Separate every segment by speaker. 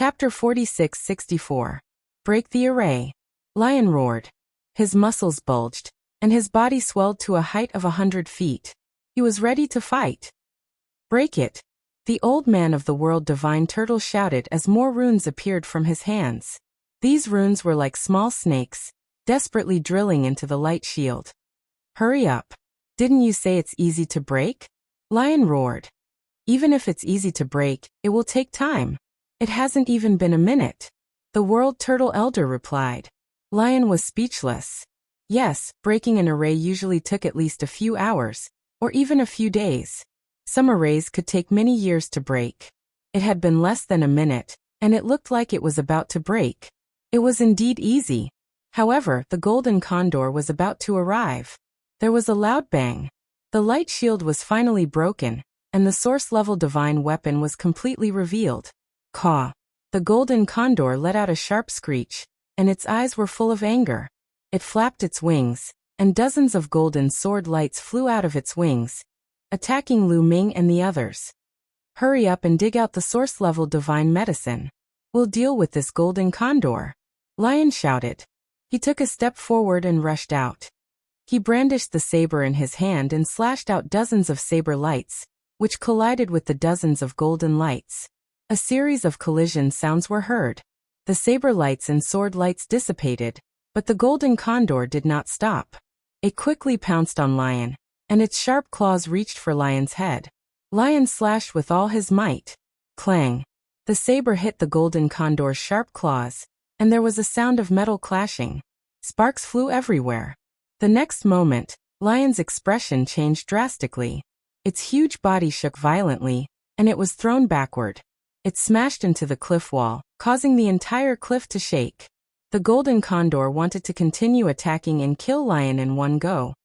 Speaker 1: Chapter 46-64. Break the array. Lion roared. His muscles bulged, and his body swelled to a height of 100 feet. He was ready to fight. Break it. The old man of the world divine turtle shouted as more runes appeared from his hands. These runes were like small snakes, desperately drilling into the light shield. Hurry up. Didn't you say it's easy to break? Lion roared. Even if it's easy to break, it will take time. It hasn't even been a minute. The world turtle elder replied. Lion was speechless. Yes, breaking an array usually took at least a few hours, or even a few days. Some arrays could take many years to break. It had been less than a minute, and it looked like it was about to break. It was indeed easy. However, the golden condor was about to arrive. There was a loud bang. The light shield was finally broken, and the source-level divine weapon was completely revealed. Caw. The golden condor let out a sharp screech, and its eyes were full of anger. It flapped its wings, and dozens of golden sword lights flew out of its wings, attacking Lu Ming and the others. Hurry up and dig out the source-level divine medicine. We'll deal with this golden condor. Lion shouted. He took a step forward and rushed out. He brandished the saber in his hand and slashed out dozens of saber lights, which collided with the dozens of golden lights. A series of collision sounds were heard. The saber lights and sword lights dissipated, but the golden condor did not stop. It quickly pounced on Lion, and its sharp claws reached for Lion's head. Lion slashed with all his might. Clang. The saber hit the golden condor's sharp claws, and there was a sound of metal clashing. Sparks flew everywhere. The next moment, Lion's expression changed drastically. Its huge body shook violently, and it was thrown backward. It smashed into the cliff wall, causing the entire cliff to shake. The golden condor wanted to continue attacking and kill Lion in one go,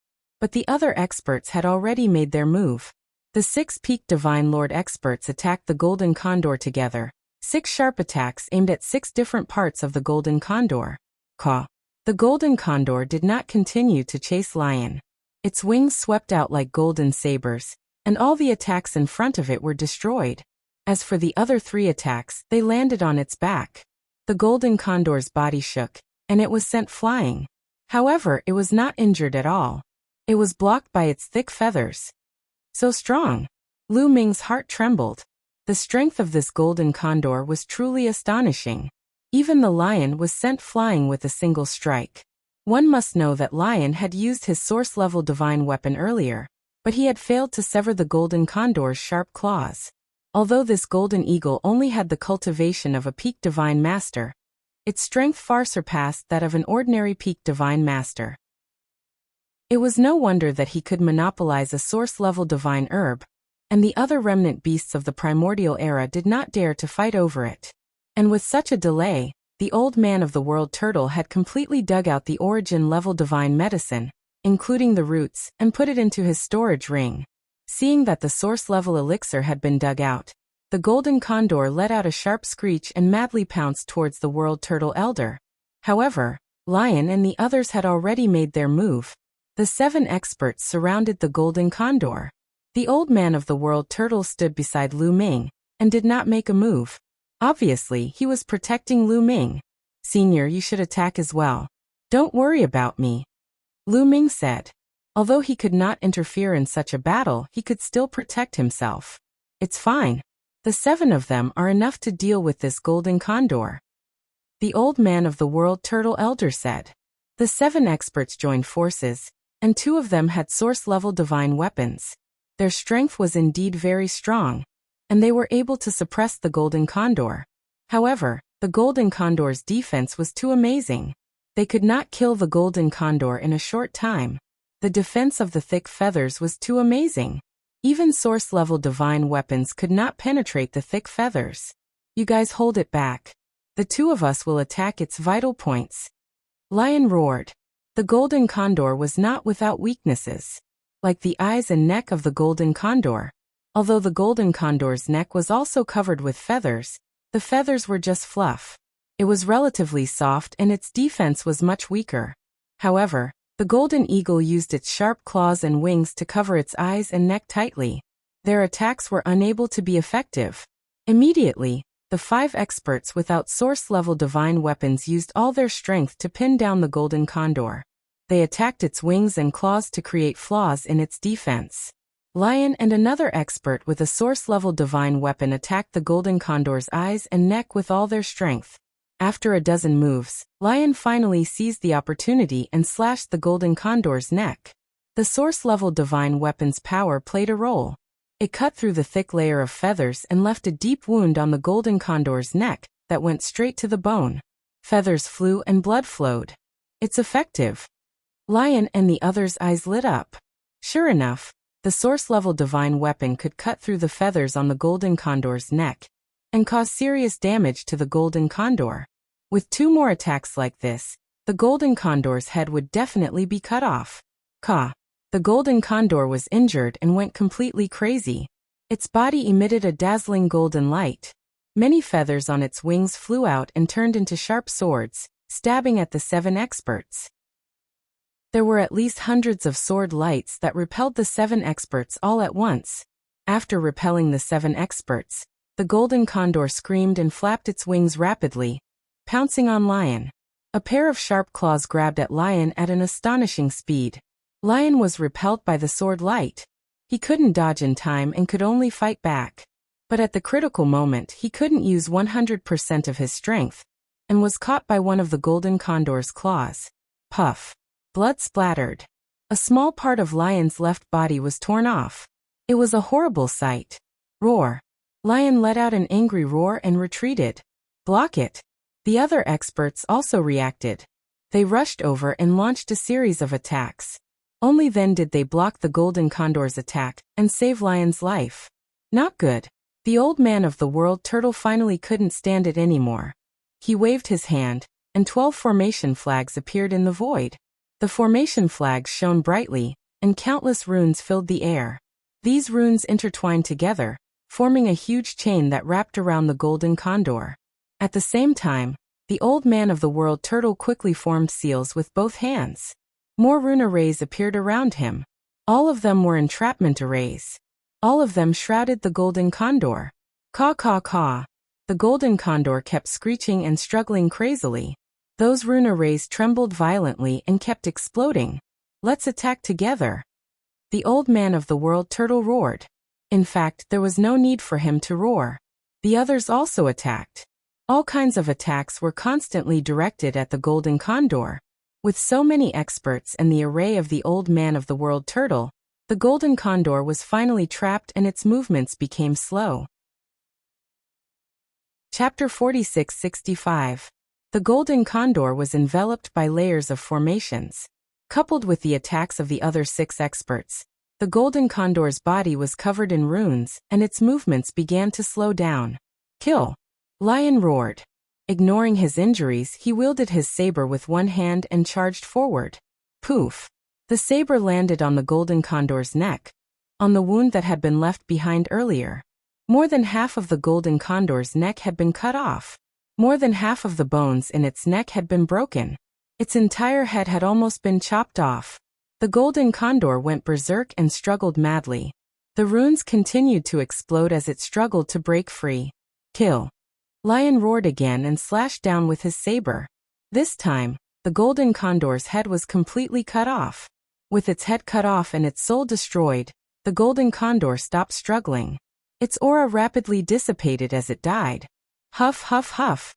Speaker 1: but the other experts had already made their move. The 6 peak divine lord experts attacked the golden condor together. 6 sharp attacks aimed at 6 different parts of the golden condor. Caw. The golden condor did not continue to chase Lion. Its wings swept out like golden sabers, and all the attacks in front of it were destroyed. As for the other 3 attacks, they landed on its back. The golden condor's body shook, and it was sent flying. However, it was not injured at all. It was blocked by its thick feathers. So strong. Lu Ming's heart trembled. The strength of this golden condor was truly astonishing. Even the lion was sent flying with a single strike. One must know that Lion had used his source-level divine weapon earlier, but he had failed to sever the golden condor's sharp claws. Although this golden eagle only had the cultivation of a peak divine master, its strength far surpassed that of an ordinary peak divine master. It was no wonder that he could monopolize a source-level divine herb, and the other remnant beasts of the primordial era did not dare to fight over it. And with such a delay, the old man of the world turtle had completely dug out the origin-level divine medicine, including the roots, and put it into his storage ring. Seeing that the source-level elixir had been dug out, the golden condor let out a sharp screech and madly pounced towards the world turtle elder. However, Lion and the others had already made their move. The 7 experts surrounded the golden condor. The old man of the world turtle stood beside Lu Ming, and did not make a move. Obviously, he was protecting Lu Ming. Senior, you should attack as well. Don't worry about me. Lu Ming said. Although he could not interfere in such a battle, he could still protect himself. It's fine. The 7 of them are enough to deal with this golden condor. The old man of the world turtle elder said. The 7 experts joined forces, and 2 of them had source-level divine weapons. Their strength was indeed very strong, and they were able to suppress the golden condor. However, the golden condor's defense was too amazing. They could not kill the golden condor in a short time. The defense of the thick feathers was too amazing. Even source-level divine weapons could not penetrate the thick feathers. You guys hold it back. The 2 of us will attack its vital points. Lion roared. The golden condor was not without weaknesses. Like the eyes and neck of the golden condor. Although the golden condor's neck was also covered with feathers, the feathers were just fluff. It was relatively soft and its defense was much weaker. However, the golden eagle used its sharp claws and wings to cover its eyes and neck tightly. Their attacks were unable to be effective. Immediately, The 5 experts without source-level divine weapons used all their strength to pin down the golden condor. They attacked its wings and claws to create flaws in its defense. Lion and another expert with a source-level divine weapon attacked the golden condor's eyes and neck with all their strength. After a dozen moves, Lion finally seized the opportunity and slashed the golden condor's neck. The source-level divine weapon's power played a role. It cut through the thick layer of feathers and left a deep wound on the golden condor's neck that went straight to the bone. Feathers flew and blood flowed. It's effective. Lion and the other's eyes lit up. Sure enough, the source-level divine weapon could cut through the feathers on the golden condor's neck and cause serious damage to the golden condor. With 2 more attacks like this, the golden condor's head would definitely be cut off. Caw. The golden condor was injured and went completely crazy. Its body emitted a dazzling golden light. Many feathers on its wings flew out and turned into sharp swords, stabbing at the 7 experts. There were at least hundreds of sword lights that repelled the 7 experts all at once. After repelling the 7 experts, the golden condor screamed and flapped its wings rapidly, pouncing on Lion. A pair of sharp claws grabbed at Lion at an astonishing speed. Lion was repelled by the sword light. He couldn't dodge in time and could only fight back. But at the critical moment he couldn't use 100% of his strength, and was caught by one of the golden condor's claws. Puff. Blood splattered. A small part of Lion's left body was torn off. It was a horrible sight. Roar. Lion let out an angry roar and retreated. Block it. The other experts also reacted. They rushed over and launched a series of attacks. Only then did they block the golden condor's attack and save Lion's life. Not good. The old man of the world turtle finally couldn't stand it anymore. He waved his hand, and 12 formation flags appeared in the void. The formation flags shone brightly, and countless runes filled the air. These runes intertwined together, forming a huge chain that wrapped around the golden condor. At the same time, the old man of the world turtle quickly formed seals with both hands. More rune arrays appeared around him. All of them were entrapment arrays. All of them shrouded the golden condor. Caw caw caw. The golden condor kept screeching and struggling crazily. Those rune arrays trembled violently and kept exploding. Let's attack together. The old man of the world turtle roared. In fact, there was no need for him to roar. The others also attacked. All kinds of attacks were constantly directed at the golden condor. With so many experts and the array of the old man of the world turtle, the golden condor was finally trapped and its movements became slow. Chapter 46-65. The golden condor was enveloped by layers of formations. Coupled with the attacks of the other 6 experts, the golden condor's body was covered in runes, and its movements began to slow down. Kill! Lion roared. Ignoring his injuries, he wielded his saber with one hand and charged forward. Poof! The saber landed on the golden condor's neck, on the wound that had been left behind earlier. More than half of the golden condor's neck had been cut off. More than half of the bones in its neck had been broken. Its entire head had almost been chopped off. The golden condor went berserk and struggled madly. The runes continued to explode as it struggled to break free. Kill! Lion roared again and slashed down with his saber. This time, the golden condor's head was completely cut off. With its head cut off and its soul destroyed, the golden condor stopped struggling. Its aura rapidly dissipated as it died. Huff huff huff.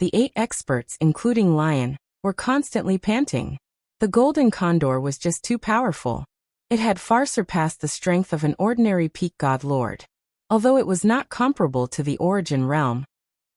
Speaker 1: The 8 experts, including Lion, were constantly panting. The golden condor was just too powerful. It had far surpassed the strength of an ordinary peak god lord. Although it was not comparable to the origin realm,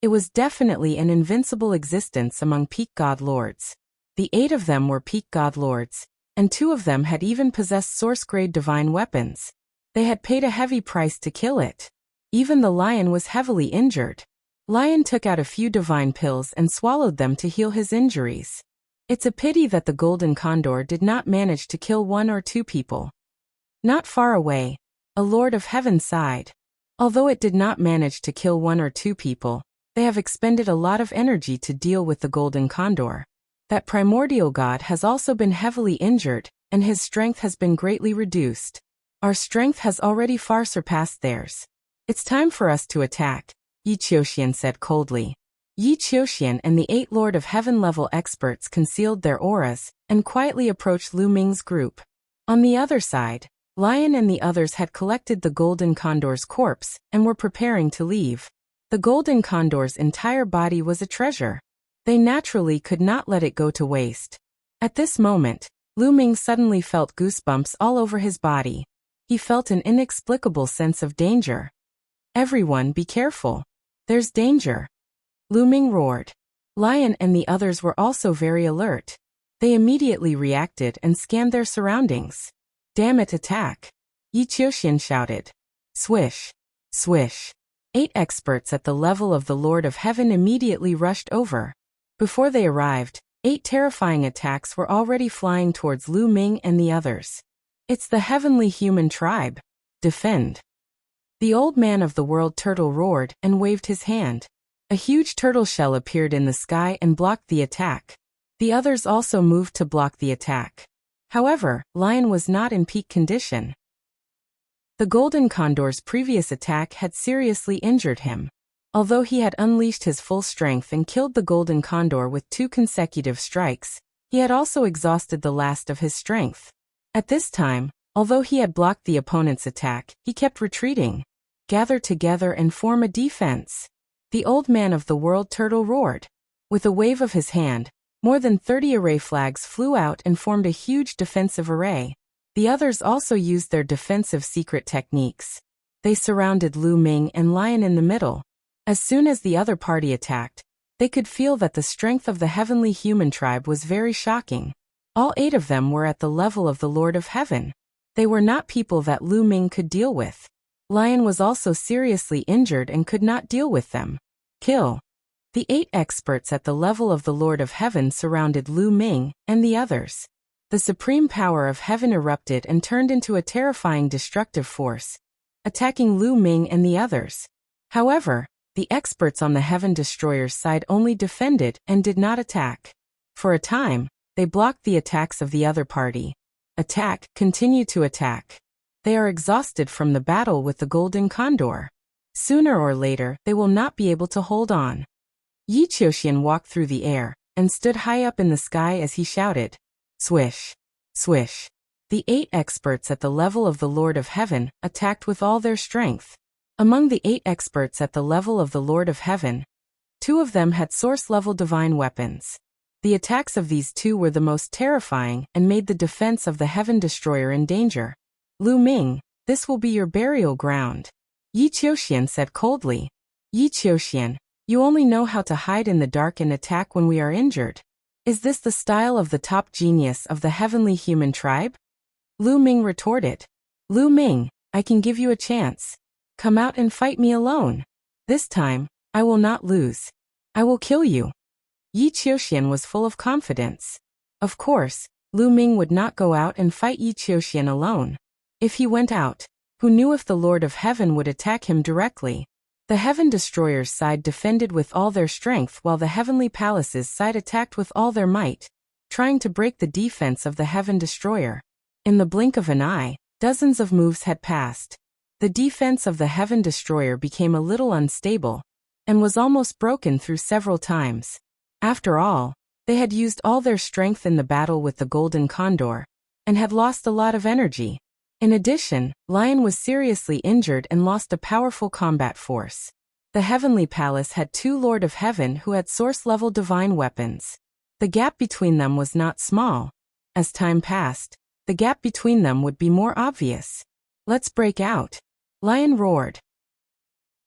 Speaker 1: it was definitely an invincible existence among peak god lords. The 8 of them were peak god lords, and 2 of them had even possessed source-grade divine weapons. They had paid a heavy price to kill it. Even the lion was heavily injured. Lion took out a few divine pills and swallowed them to heal his injuries. It's a pity that the golden condor did not manage to kill 1 or 2 people. Not far away, a lord of heaven sighed. Although it did not manage to kill 1 or 2 people, they have expended a lot of energy to deal with the golden condor. That primordial god has also been heavily injured, and his strength has been greatly reduced. Our strength has already far surpassed theirs. It's time for us to attack. Yi Qiuxian said coldly. Yi Qiuxian and the 8 Lord of Heaven level experts concealed their auras and quietly approached Lu Ming's group. On the other side, Lion and the others had collected the Golden Condor's corpse and were preparing to leave. The Golden Condor's entire body was a treasure. They naturally could not let it go to waste. At this moment, Lu Ming suddenly felt goosebumps all over his body. He felt an inexplicable sense of danger. Everyone be careful. There's danger. Lu Ming roared. Lion and the others were also very alert. They immediately reacted and scanned their surroundings. Damn it, attack! Yi Qiuxian shouted. Swish. Swish. 8 experts at the level of the Lord of Heaven immediately rushed over. Before they arrived, 8 terrifying attacks were already flying towards Lu Ming and the others. It's the heavenly human tribe. Defend. The old man of the world turtle roared and waved his hand. A huge turtle shell appeared in the sky and blocked the attack. The others also moved to block the attack. However, Lion was not in peak condition. The Golden Condor's previous attack had seriously injured him. Although he had unleashed his full strength and killed the Golden Condor with 2 consecutive strikes, he had also exhausted the last of his strength. At this time, although he had blocked the opponent's attack, he kept retreating. Gather together and form a defense. The old man of the world turtle roared. With a wave of his hand, more than 30 array flags flew out and formed a huge defensive array. The others also used their defensive secret techniques. They surrounded Lu Ming and Lion in the middle. As soon as the other party attacked, they could feel that the strength of the heavenly human tribe was very shocking. All 8 of them were at the level of the Lord of Heaven. They were not people that Lu Ming could deal with. Lion was also seriously injured and could not deal with them. Kill. The 8 experts at the level of the Lord of Heaven surrounded Lu Ming and the others. The supreme power of heaven erupted and turned into a terrifying destructive force, attacking Lu Ming and the others. However, the experts on the Heaven Destroyer's side only defended and did not attack. For a time, they blocked the attacks of the other party. Attack, continue to attack. They are exhausted from the battle with the Golden Condor. Sooner or later, they will not be able to hold on. Yi Qiuxian walked through the air and stood high up in the sky as he shouted. Swish. Swish. The 8 experts at the level of the Lord of Heaven attacked with all their strength. Among the 8 experts at the level of the Lord of Heaven, 2 of them had source-level divine weapons. The attacks of these 2 were the most terrifying and made the defense of the Heaven Destroyer in danger. Lu Ming, this will be your burial ground. Yi Qiuxian said coldly. Yi Qiuxian, you only know how to hide in the dark and attack when we are injured. Is this the style of the top genius of the heavenly human tribe? Lu Ming retorted. Lu Ming, I can give you a chance. Come out and fight me alone. This time, I will not lose. I will kill you. Yi Qiuxian was full of confidence. Of course, Lu Ming would not go out and fight Yi Qiuxian alone. If he went out, who knew if the Lord of Heaven would attack him directly? The Heaven Destroyer's side defended with all their strength while the Heavenly Palace's side attacked with all their might, trying to break the defense of the Heaven Destroyer. In the blink of an eye, dozens of moves had passed. The defense of the Heaven Destroyer became a little unstable, and was almost broken through several times. After all, they had used all their strength in the battle with the Golden Condor, and had lost a lot of energy. In addition, Lion was seriously injured and lost a powerful combat force. The Heavenly Palace had 2 Lord of Heaven who had source-level divine weapons. The gap between them was not small. As time passed, the gap between them would be more obvious. Let's break out. Lion roared.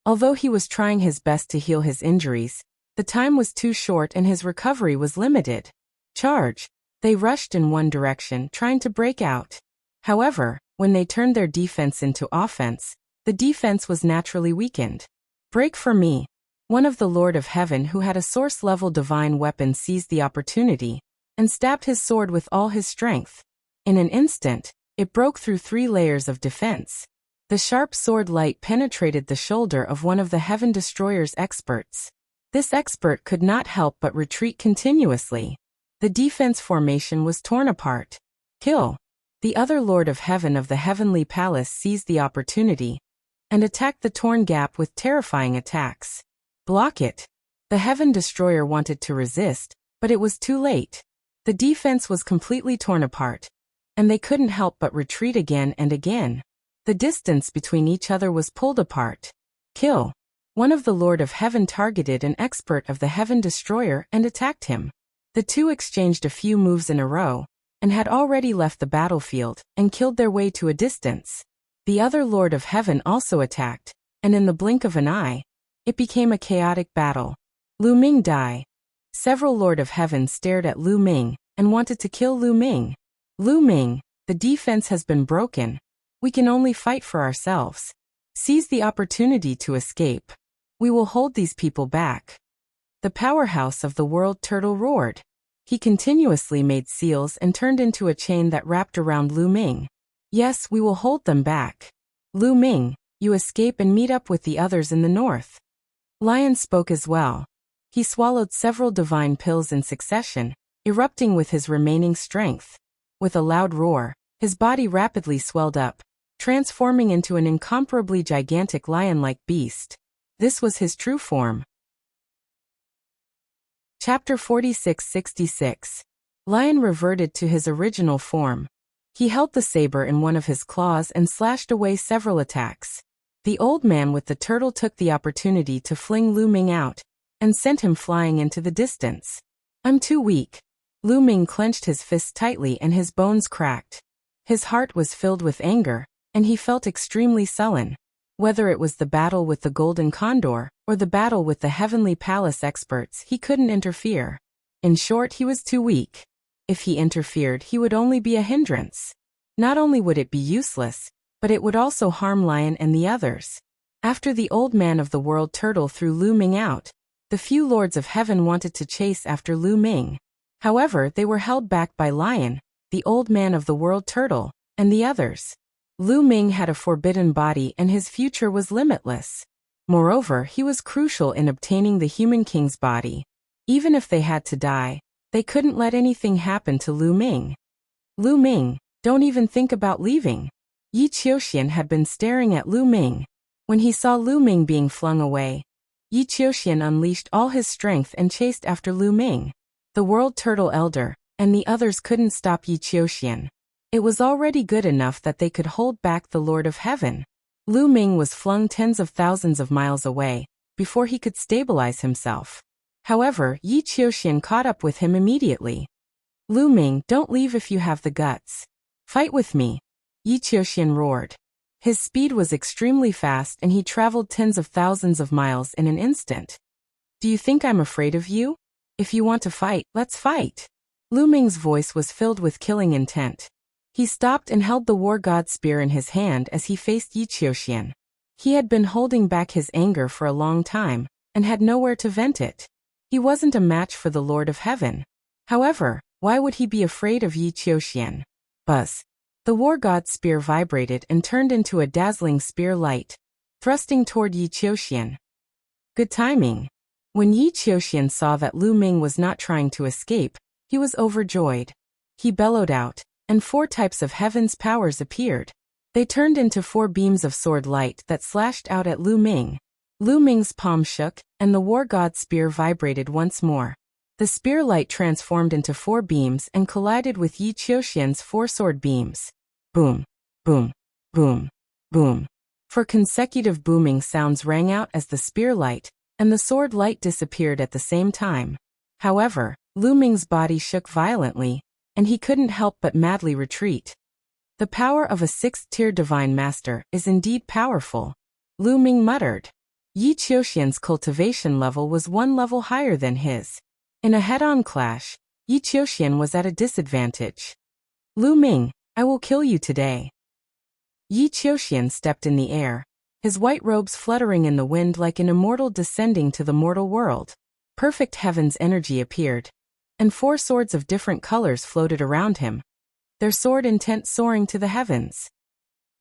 Speaker 1: Although he was trying his best to heal his injuries, the time was too short and his recovery was limited. Charge! They rushed in one direction, trying to break out. However, when they turned their defense into offense, the defense was naturally weakened. Break for me. One of the Lord of Heaven who had a source-level divine weapon seized the opportunity and stabbed his sword with all his strength. In an instant, it broke through 3 layers of defense. The sharp sword light penetrated the shoulder of one of the Heaven Destroyer's experts. This expert could not help but retreat continuously. The defense formation was torn apart. Kill. The other Lord of Heaven of the Heavenly Palace seized the opportunity and attacked the torn gap with terrifying attacks. Block it. The Heaven Destroyer wanted to resist, but it was too late. The defense was completely torn apart, and they couldn't help but retreat again and again. The distance between each other was pulled apart. Kill. One of the Lord of Heaven targeted an expert of the Heaven Destroyer and attacked him. The two exchanged a few moves in a row, and had already left the battlefield and killed their way to a distance. The other Lord of Heaven also attacked, and in the blink of an eye, it became a chaotic battle. Lu Ming died. Several Lord of Heaven stared at Lu Ming and wanted to kill Lu Ming. Lu Ming, the defense has been broken. We can only fight for ourselves. Seize the opportunity to escape. We will hold these people back. The powerhouse of the world turtle roared. He continuously made seals and turned into a chain that wrapped around Lu Ming. Yes, we will hold them back. Lu Ming, you escape and meet up with the others in the north. Lion spoke as well. He swallowed several divine pills in succession, erupting with his remaining strength. With a loud roar, his body rapidly swelled up, transforming into an incomparably gigantic lion-like beast. This was his true form. Chapter 46-66. Lion reverted to his original form. He held the saber in one of his claws and slashed away several attacks. The old man with the turtle took the opportunity to fling Lu Ming out, and sent him flying into the distance. I'm too weak. Lu Ming clenched his fists tightly and his bones cracked. His heart was filled with anger, and he felt extremely sullen. Whether it was the battle with the Golden Condor, or the battle with the Heavenly Palace experts, he couldn't interfere. In short, he was too weak. If he interfered, he would only be a hindrance. Not only would it be useless, but it would also harm Lion and the others. After the old man of the world turtle threw Lu Ming out, the few Lords of Heaven wanted to chase after Lu Ming. However, they were held back by Lion, the old man of the world turtle, and the others. Lu Ming had a forbidden body and his future was limitless. Moreover, he was crucial in obtaining the Human King's body. Even if they had to die, they couldn't let anything happen to Lu Ming. Lu Ming, don't even think about leaving. Yi Qiuxian had been staring at Lu Ming. When he saw Lu Ming being flung away, Yi Qiuxian unleashed all his strength and chased after Lu Ming. The World Turtle Elder and the others couldn't stop Yi Qiuxian. It was already good enough that they could hold back the Lord of Heaven. Lu Ming was flung tens of thousands of miles away before he could stabilize himself. However, Yi Qiuxian caught up with him immediately. Lu Ming, don't leave if you have the guts. Fight with me. Yi Qiuxian roared. His speed was extremely fast and he traveled tens of thousands of miles in an instant. Do you think I'm afraid of you? If you want to fight, let's fight. Lu Ming's voice was filled with killing intent. He stopped and held the war god spear in his hand as he faced Yi Qiuxian. He had been holding back his anger for a long time, and had nowhere to vent it. He wasn't a match for the Lord of Heaven. However, why would he be afraid of Yi Qiuxian? Buzz. The war god's spear vibrated and turned into a dazzling spear light, thrusting toward Yi Qiuxian. Good timing. When Yi Qiuxian saw that Lu Ming was not trying to escape, he was overjoyed. He bellowed out, and 4 types of heaven's powers appeared. They turned into 4 beams of sword light that slashed out at Lu Ming. Lu Ming's palm shook, and the war god's spear vibrated once more. The spear light transformed into 4 beams and collided with Yi Qiuxian's 4 sword beams. Boom, boom, boom, boom. 4 consecutive booming sounds rang out as the spear light and the sword light disappeared at the same time. However, Lu Ming's body shook violently, and he couldn't help but madly retreat. The power of a 6th-tier divine master is indeed powerful. Lu Ming muttered. Yi Qiuxian's cultivation level was 1 level higher than his. In a head-on clash, Yi Qiuxian was at a disadvantage. Lu Ming, I will kill you today. Yi Qiuxian stepped in the air, his white robes fluttering in the wind like an immortal descending to the mortal world. Perfect heaven's energy appeared, and 4 swords of different colors floated around him, their sword intent soaring to the heavens.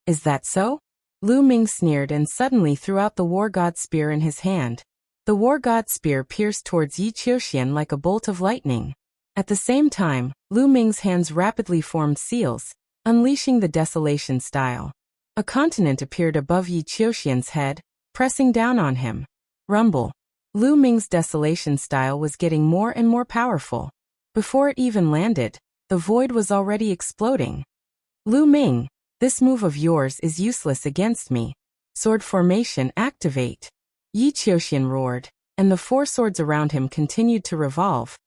Speaker 1: Is that so? Lu Ming sneered and suddenly threw out the war god spear in his hand. The war god spear pierced towards Yi Qiuxian like a bolt of lightning. At the same time, Lu Ming's hands rapidly formed seals, unleashing the desolation style. A continent appeared above Yi Qiuxian's head, pressing down on him. Rumble. Lu Ming's desolation style was getting more and more powerful. Before it even landed, the void was already exploding. Lu Ming, this move of yours is useless against me. Sword formation activate. Yi Qiuxian roared, and the four swords around him continued to revolve,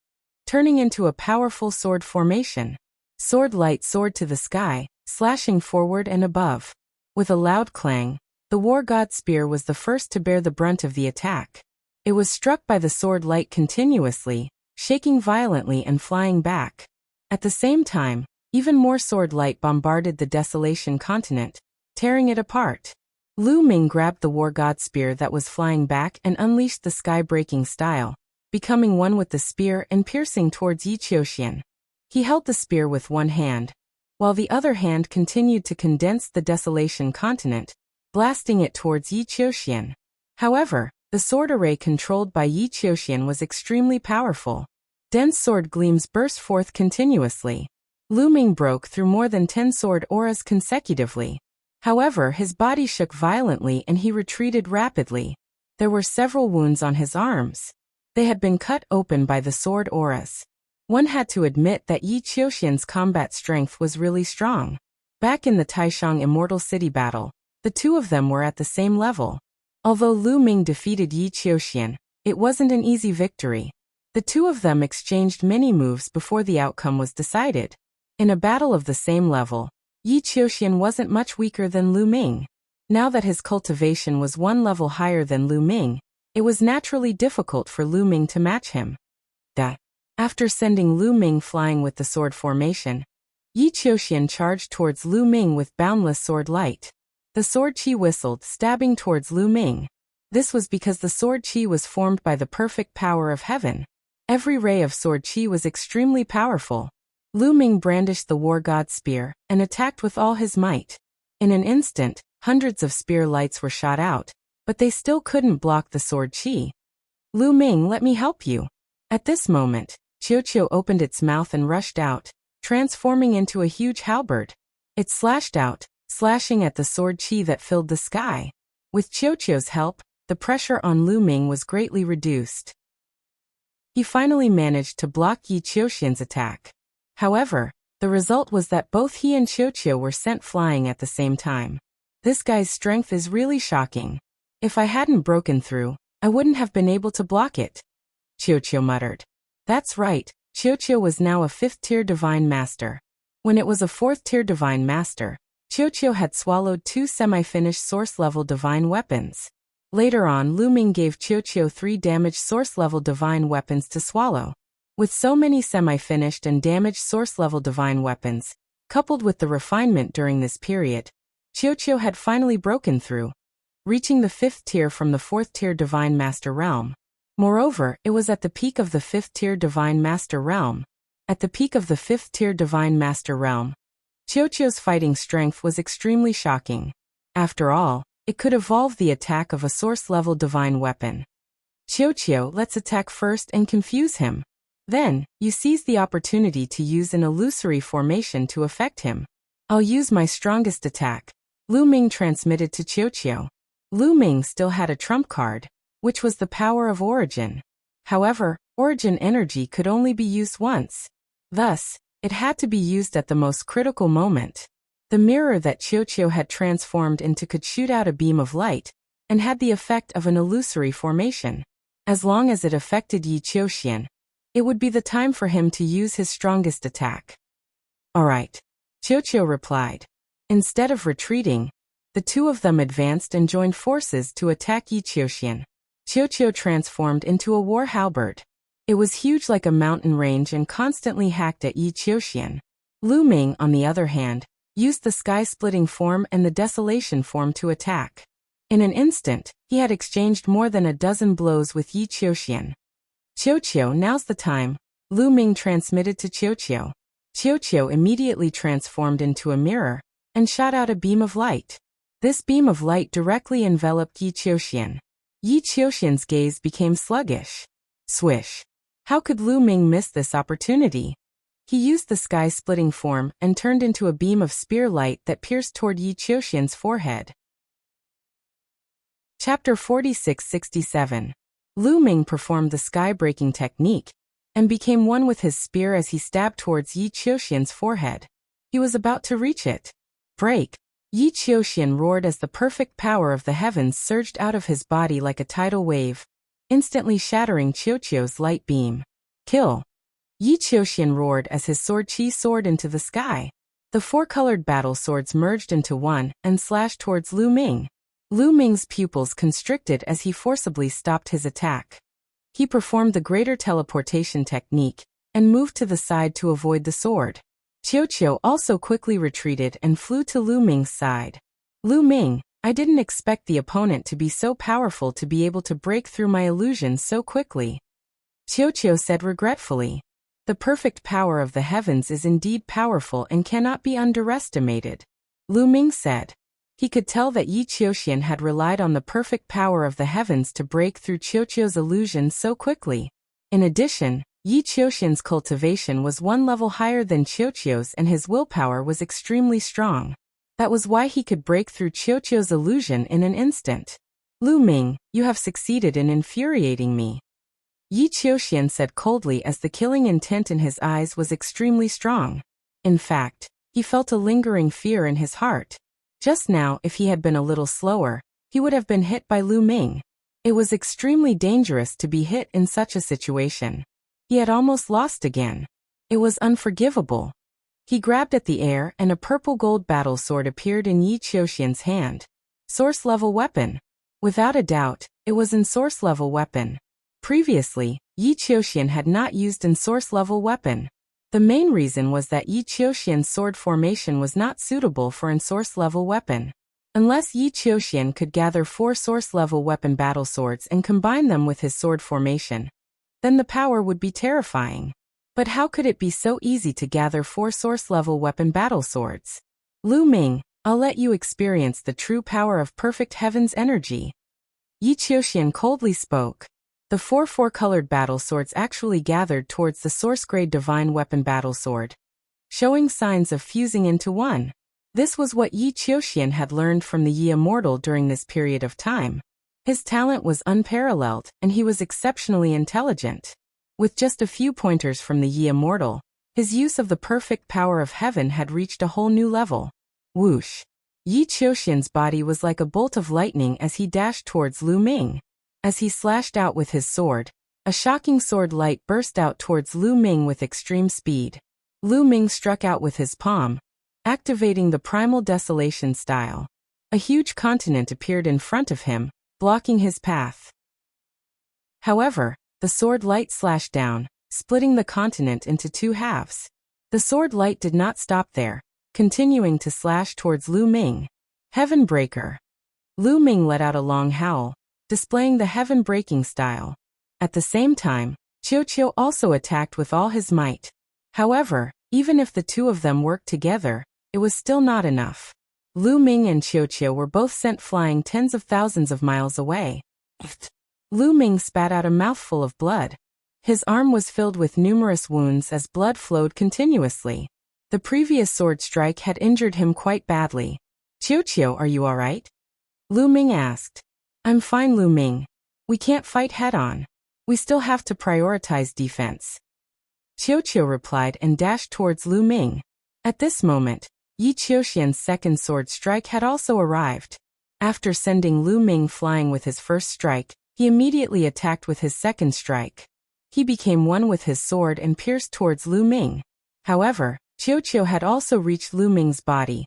Speaker 1: turning into a powerful sword formation. Sword light soared to the sky, slashing forward and above. With a loud clang, the war god spear was the first to bear the brunt of the attack. It was struck by the sword light continuously, shaking violently and flying back. At the same time, even more sword light bombarded the desolation continent, tearing it apart. Lu Ming grabbed the war god spear that was flying back and unleashed the sky-breaking style, becoming one with the spear and piercing towards Yi Qiuxian. He held the spear with one hand, while the other hand continued to condense the desolation continent, blasting it towards Yi Qiuxian. However, the sword array controlled by Yi Qiuxian was extremely powerful. Dense sword gleams burst forth continuously. Lu Ming broke through more than 10 sword auras consecutively. However, his body shook violently and he retreated rapidly. There were several wounds on his arms. They had been cut open by the sword auras. One had to admit that Yi Qiuxian's combat strength was really strong. Back in the Taishang Immortal City battle, the two of them were at the same level. Although Lu Ming defeated Yi Qiuxian, it wasn't an easy victory. The two of them exchanged many moves before the outcome was decided. In a battle of the same level, Yi Qiuxian wasn't much weaker than Lu Ming. Now that his cultivation was one level higher than Lu Ming, it was naturally difficult for Lu Ming to match him. After sending Lu Ming flying with the sword formation, Yi Qiuxian charged towards Lu Ming with boundless sword light. The sword chi whistled, stabbing towards Lu Ming. This was because the sword chi was formed by the perfect power of heaven. Every ray of sword chi was extremely powerful. Lu Ming brandished the war god spear and attacked with all his might. In an instant, hundreds of spear lights were shot out, but they still couldn't block the sword chi. Lu Ming, let me help you. At this moment, Qiuqiu opened its mouth and rushed out, transforming into a huge halberd. It slashed out, slashing at the sword chi that filled the sky. With Qiuqiu's help, the pressure on Lu Ming was greatly reduced. He finally managed to block Yi Qiuxian's attack. However, the result was that both he and Qiuqiu were sent flying at the same time. This guy's strength is really shocking. If I hadn't broken through, I wouldn't have been able to block it, Qiuqiu muttered. That's right, Qiuqiu was now a 5th-tier Divine Master. When it was a 4th-tier Divine Master, Qiuqiu had swallowed 2 semi-finished source-level Divine Weapons. Later on, Lu Ming gave Qiuqiu 3 damaged source-level Divine Weapons to swallow. With so many semi-finished and damaged source-level Divine Weapons, coupled with the refinement during this period, Qiuqiu had finally broken through, reaching the 5th tier from the 4th-tier Divine Master Realm. Moreover, it was at the peak of the 5th-tier Divine Master Realm. At the peak of the 5th-tier Divine Master Realm, Qiuqiu's fighting strength was extremely shocking. After all, it could evolve the attack of a source-level Divine Weapon. Qiuqiu, let's attack first and confuse him. Then, you seize the opportunity to use an illusory formation to affect him. I'll use my strongest attack, Lu Ming transmitted to Qiuqiu. Lu Ming still had a trump card, which was the power of origin. However, origin energy could only be used once. Thus, it had to be used at the most critical moment. The mirror that Qiuqiu had transformed into could shoot out a beam of light, and had the effect of an illusory formation. As long as it affected Yi Qiuxian, it would be the time for him to use his strongest attack. Alright, Qiuqiu replied. Instead of retreating, the two of them advanced and joined forces to attack Yi Qiuxian. Qiuqiu transformed into a war halberd. It was huge like a mountain range and constantly hacked at Yi Qiuxian. Lu Ming, on the other hand, used the sky-splitting form and the desolation form to attack. In an instant, he had exchanged more than a dozen blows with Yi Qiuxian. Qiuqiu, now's the time, Lu Ming transmitted to Qiuqiu. Qiuqiu immediately transformed into a mirror, and shot out a beam of light. This beam of light directly enveloped Yi Qiuxian. Yi Qiuxian's gaze became sluggish. Swish. How could Lu Ming miss this opportunity? He used the sky-splitting form and turned into a beam of spear light that pierced toward Yi Qiuxian's forehead. Chapter 46-67. Lu Ming performed the sky-breaking technique and became one with his spear as he stabbed towards Yi Qiuxian's forehead. He was about to reach it. Break! Yi Qiuxian roared as the perfect power of the heavens surged out of his body like a tidal wave, instantly shattering Qiuqiu's light beam. Kill! Yi Qiuxian roared as his sword Qi soared into the sky. The four-colored battle swords merged into one and slashed towards Lu Ming. Lu Ming's pupils constricted as he forcibly stopped his attack. He performed the greater teleportation technique and moved to the side to avoid the sword. Qiuqiu also quickly retreated and flew to Lu Ming's side. Lu Ming, I didn't expect the opponent to be so powerful to be able to break through my illusion so quickly. Qiuqiu said regretfully. The perfect power of the heavens is indeed powerful and cannot be underestimated. Lu Ming said. He could tell that Yi Qiuxian had relied on the perfect power of the heavens to break through Qiuqiu's illusion so quickly. In addition, Yi Qiuxian's cultivation was one level higher than Qiuqiu's and his willpower was extremely strong. That was why he could break through Qiuqiu's illusion in an instant. Lu Ming, you have succeeded in infuriating me. Yi Qiuxian said coldly as the killing intent in his eyes was extremely strong. In fact, he felt a lingering fear in his heart. Just now, if he had been a little slower, he would have been hit by Lu Ming. It was extremely dangerous to be hit in such a situation. He had almost lost again. It was unforgivable. He grabbed at the air and a purple-gold battle sword appeared in Yi Qiuxian's hand. Source-level weapon. Without a doubt, it was an source-level weapon. Previously, Yi Qiuxian had not used an source-level weapon. The main reason was that Yi Qiuxian's sword formation was not suitable for an source-level weapon. Unless Yi Qiuxian could gather 4 source-level weapon battle swords and combine them with his sword formation, then the power would be terrifying. But how could it be so easy to gather 4 source-level weapon battle swords? Lu Ming, I'll let you experience the true power of perfect heaven's energy. Yi Qiuxian coldly spoke. The 4 four-colored battle swords actually gathered towards the source-grade divine weapon battle sword, showing signs of fusing into one. This was what Yi Qiuxian had learned from the Yi Immortal during this period of time. His talent was unparalleled, and he was exceptionally intelligent. With just a few pointers from the Yi Immortal, his use of the perfect power of heaven had reached a whole new level. Whoosh! Yi Qiuxian's body was like a bolt of lightning as he dashed towards Lu Ming. As he slashed out with his sword, a shocking sword light burst out towards Lu Ming with extreme speed. Lu Ming struck out with his palm, activating the primal desolation style. A huge continent appeared in front of him, blocking his path. However, the sword light slashed down, splitting the continent into 2 halves. The sword light did not stop there, continuing to slash towards Lu Ming. Heaven Breaker. Lu Ming let out a long howl, displaying the heaven-breaking style. At the same time, Qiuqiu also attacked with all his might. However, even if the two of them worked together, it was still not enough. Lu Ming and Qiuqiu were both sent flying tens of thousands of miles away. Lu Ming spat out a mouthful of blood. His arm was filled with numerous wounds as blood flowed continuously. The previous sword strike had injured him quite badly. Qiuqiu, are you alright? Lu Ming asked. I'm fine, Lu Ming. We can't fight head-on. We still have to prioritize defense. Qiuqiu replied and dashed towards Lu Ming. At this moment, Yi Qiuxian's second sword strike had also arrived. After sending Lu Ming flying with his first strike, he immediately attacked with his second strike. He became one with his sword and pierced towards Lu Ming. However, Qiuqiu had also reached Lu Ming's body,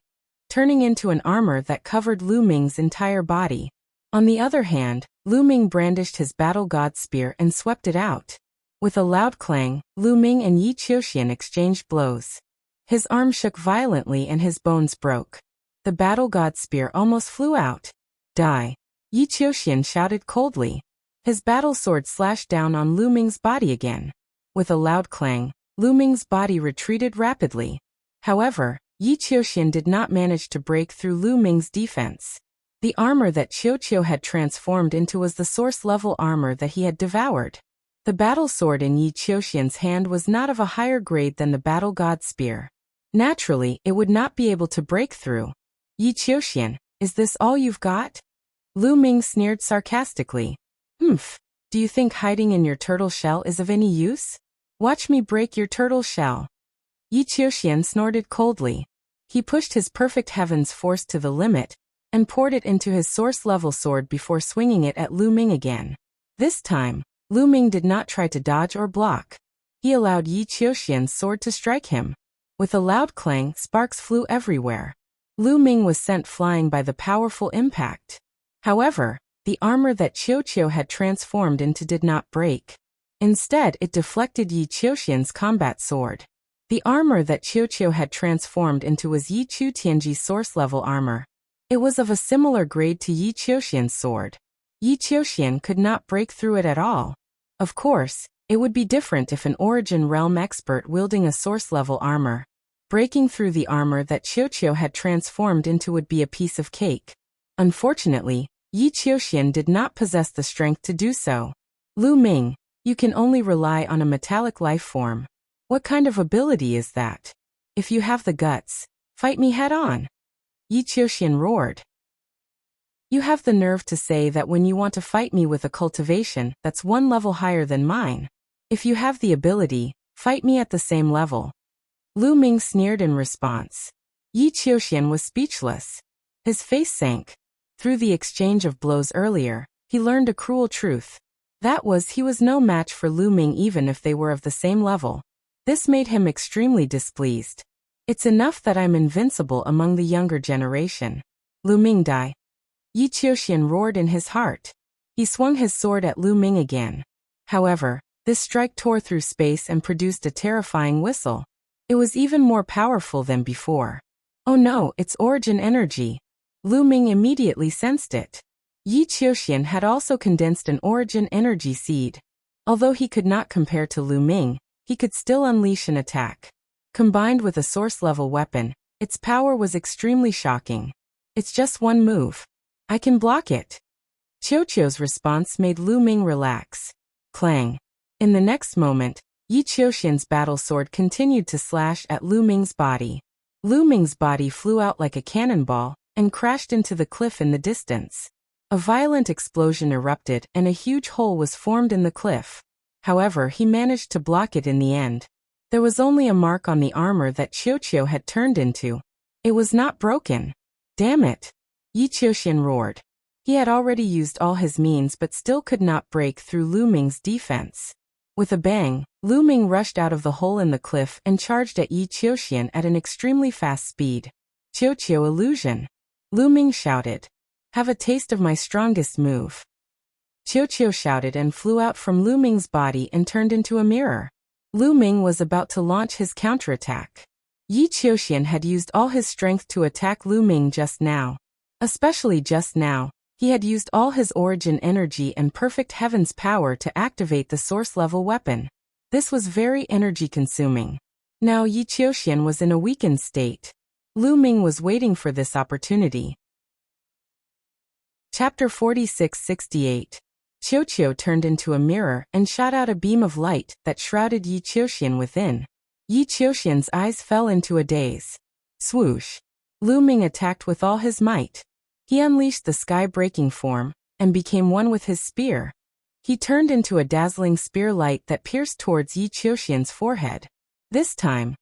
Speaker 1: turning into an armor that covered Lu Ming's entire body. On the other hand, Lu Ming brandished his battle god spear and swept it out. With a loud clang, Lu Ming and Yi Qiuxian exchanged blows. His arm shook violently and his bones broke. The battle god spear almost flew out. Die! Yi Qiuxian shouted coldly. His battle sword slashed down on Lu Ming's body again. With a loud clang, Lu Ming's body retreated rapidly. However, Yi Qiuxian did not manage to break through Lu Ming's defense. The armor that Qiuqiu had transformed into was the source-level armor that he had devoured. The battle sword in Yi Qiuxian's hand was not of a higher grade than the battle god spear. Naturally, it would not be able to break through. Yi Qiuxian, is this all you've got? Lu Ming sneered sarcastically. Do you think hiding in your turtle shell is of any use? Watch me break your turtle shell. Yi Qiuxian snorted coldly. He pushed his perfect heaven's force to the limit, and poured it into his source-level sword before swinging it at Lu Ming again. This time, Lu Ming did not try to dodge or block. He allowed Yi Qiuxian's sword to strike him. With a loud clang, sparks flew everywhere. Lu Ming was sent flying by the powerful impact. However, the armor that Qiu had transformed into did not break. Instead, it deflected Yi Qiuxian's combat sword. The armor that Qiu had transformed into was Yi Tianji's source-level armor. It was of a similar grade to Yi Qiuxian's sword. Yi Qiuxian could not break through it at all. Of course, it would be different if an Origin Realm expert wielding a source-level armor. Breaking through the armor that Qiu had transformed into would be a piece of cake. Unfortunately, Yi Qiuxian did not possess the strength to do so. Lu Ming, you can only rely on a metallic life form. What kind of ability is that? If you have the guts, fight me head-on. Yi Qiuxian roared. You have the nerve to say that when you want to fight me with a cultivation that's one level higher than mine. If you have the ability, fight me at the same level. Lu Ming sneered in response. Yi Qiuxian was speechless. His face sank. Through the exchange of blows earlier, he learned a cruel truth. That was, he was no match for Lu Ming even if they were of the same level. This made him extremely displeased. It's enough that I'm invincible among the younger generation. Lu Ming die. Yi Qiuxian roared in his heart. He swung his sword at Lu Ming again. However, this strike tore through space and produced a terrifying whistle. It was even more powerful than before. Oh no, it's origin energy. Lu Ming immediately sensed it. Yi Qiuxian had also condensed an origin energy seed. Although he could not compare to Lu Ming, he could still unleash an attack. Combined with a source-level weapon, its power was extremely shocking. It's just one move. I can block it. Qiu's response made Lu Ming relax. Clang. In the next moment, Yi Qiuxian's battle sword continued to slash at Lu Ming's body. Lu Ming's body flew out like a cannonball and crashed into the cliff in the distance. A violent explosion erupted and a huge hole was formed in the cliff. However, he managed to block it in the end. There was only a mark on the armor that Qiu had turned into. It was not broken. Damn it! Yi Qiuxian roared. He had already used all his means but still could not break through Lu Ming's defense. With a bang, Lu Ming rushed out of the hole in the cliff and charged at Yi Qiuxian at an extremely fast speed. Qiu illusion! Lu Ming shouted. Have a taste of my strongest move. Qiu shouted and flew out from Lu Ming's body and turned into a mirror. Lu Ming was about to launch his counterattack. Yi Qiuxian had used all his strength to attack Lu Ming just now. Especially just now, he had used all his origin energy and perfect heaven's power to activate the source-level weapon. This was very energy-consuming. Now Yi Qiuxian was in a weakened state. Lu Ming was waiting for this opportunity. Chapter 46-68. Qiu turned into a mirror and shot out a beam of light that shrouded Yi Qiuxian within. Yi Qiuxian's eyes fell into a daze. Swoosh! Lu Ming attacked with all his might. He unleashed the sky-breaking form and became one with his spear. He turned into a dazzling spear light that pierced towards Yi Qiuxian's forehead. This time,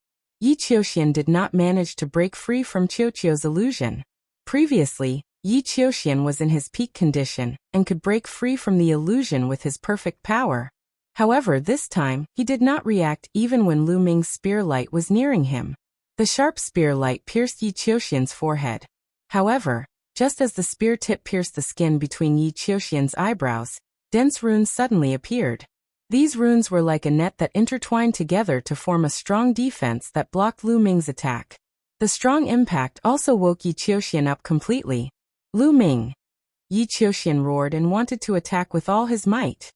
Speaker 1: Yi Qiuxian did not manage to break free from Qiu's illusion. Previously, Yi Qiuxian was in his peak condition and could break free from the illusion with his perfect power. However, this time, he did not react even when Lu Ming's spear light was nearing him. The sharp spear light pierced Yi Qiuxian's forehead. However, just as the spear tip pierced the skin between Yi Qiuxian's eyebrows, dense runes suddenly appeared. These runes were like a net that intertwined together to form a strong defense that blocked Lu Ming's attack. The strong impact also woke Yi Qiuxian up completely. Lu Ming! Yi Qiuxian roared and wanted to attack with all his might.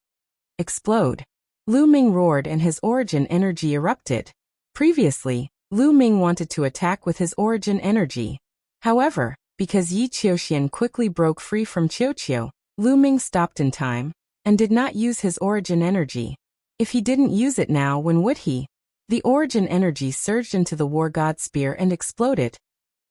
Speaker 1: Explode! Lu Ming roared and his origin energy erupted. Previously, Lu Ming wanted to attack with his origin energy. However, because Yi Qiuxian quickly broke free from Qiu, Lu Ming stopped in time and did not use his origin energy. If he didn't use it now, when would he? The origin energy surged into the War God Spear and exploded,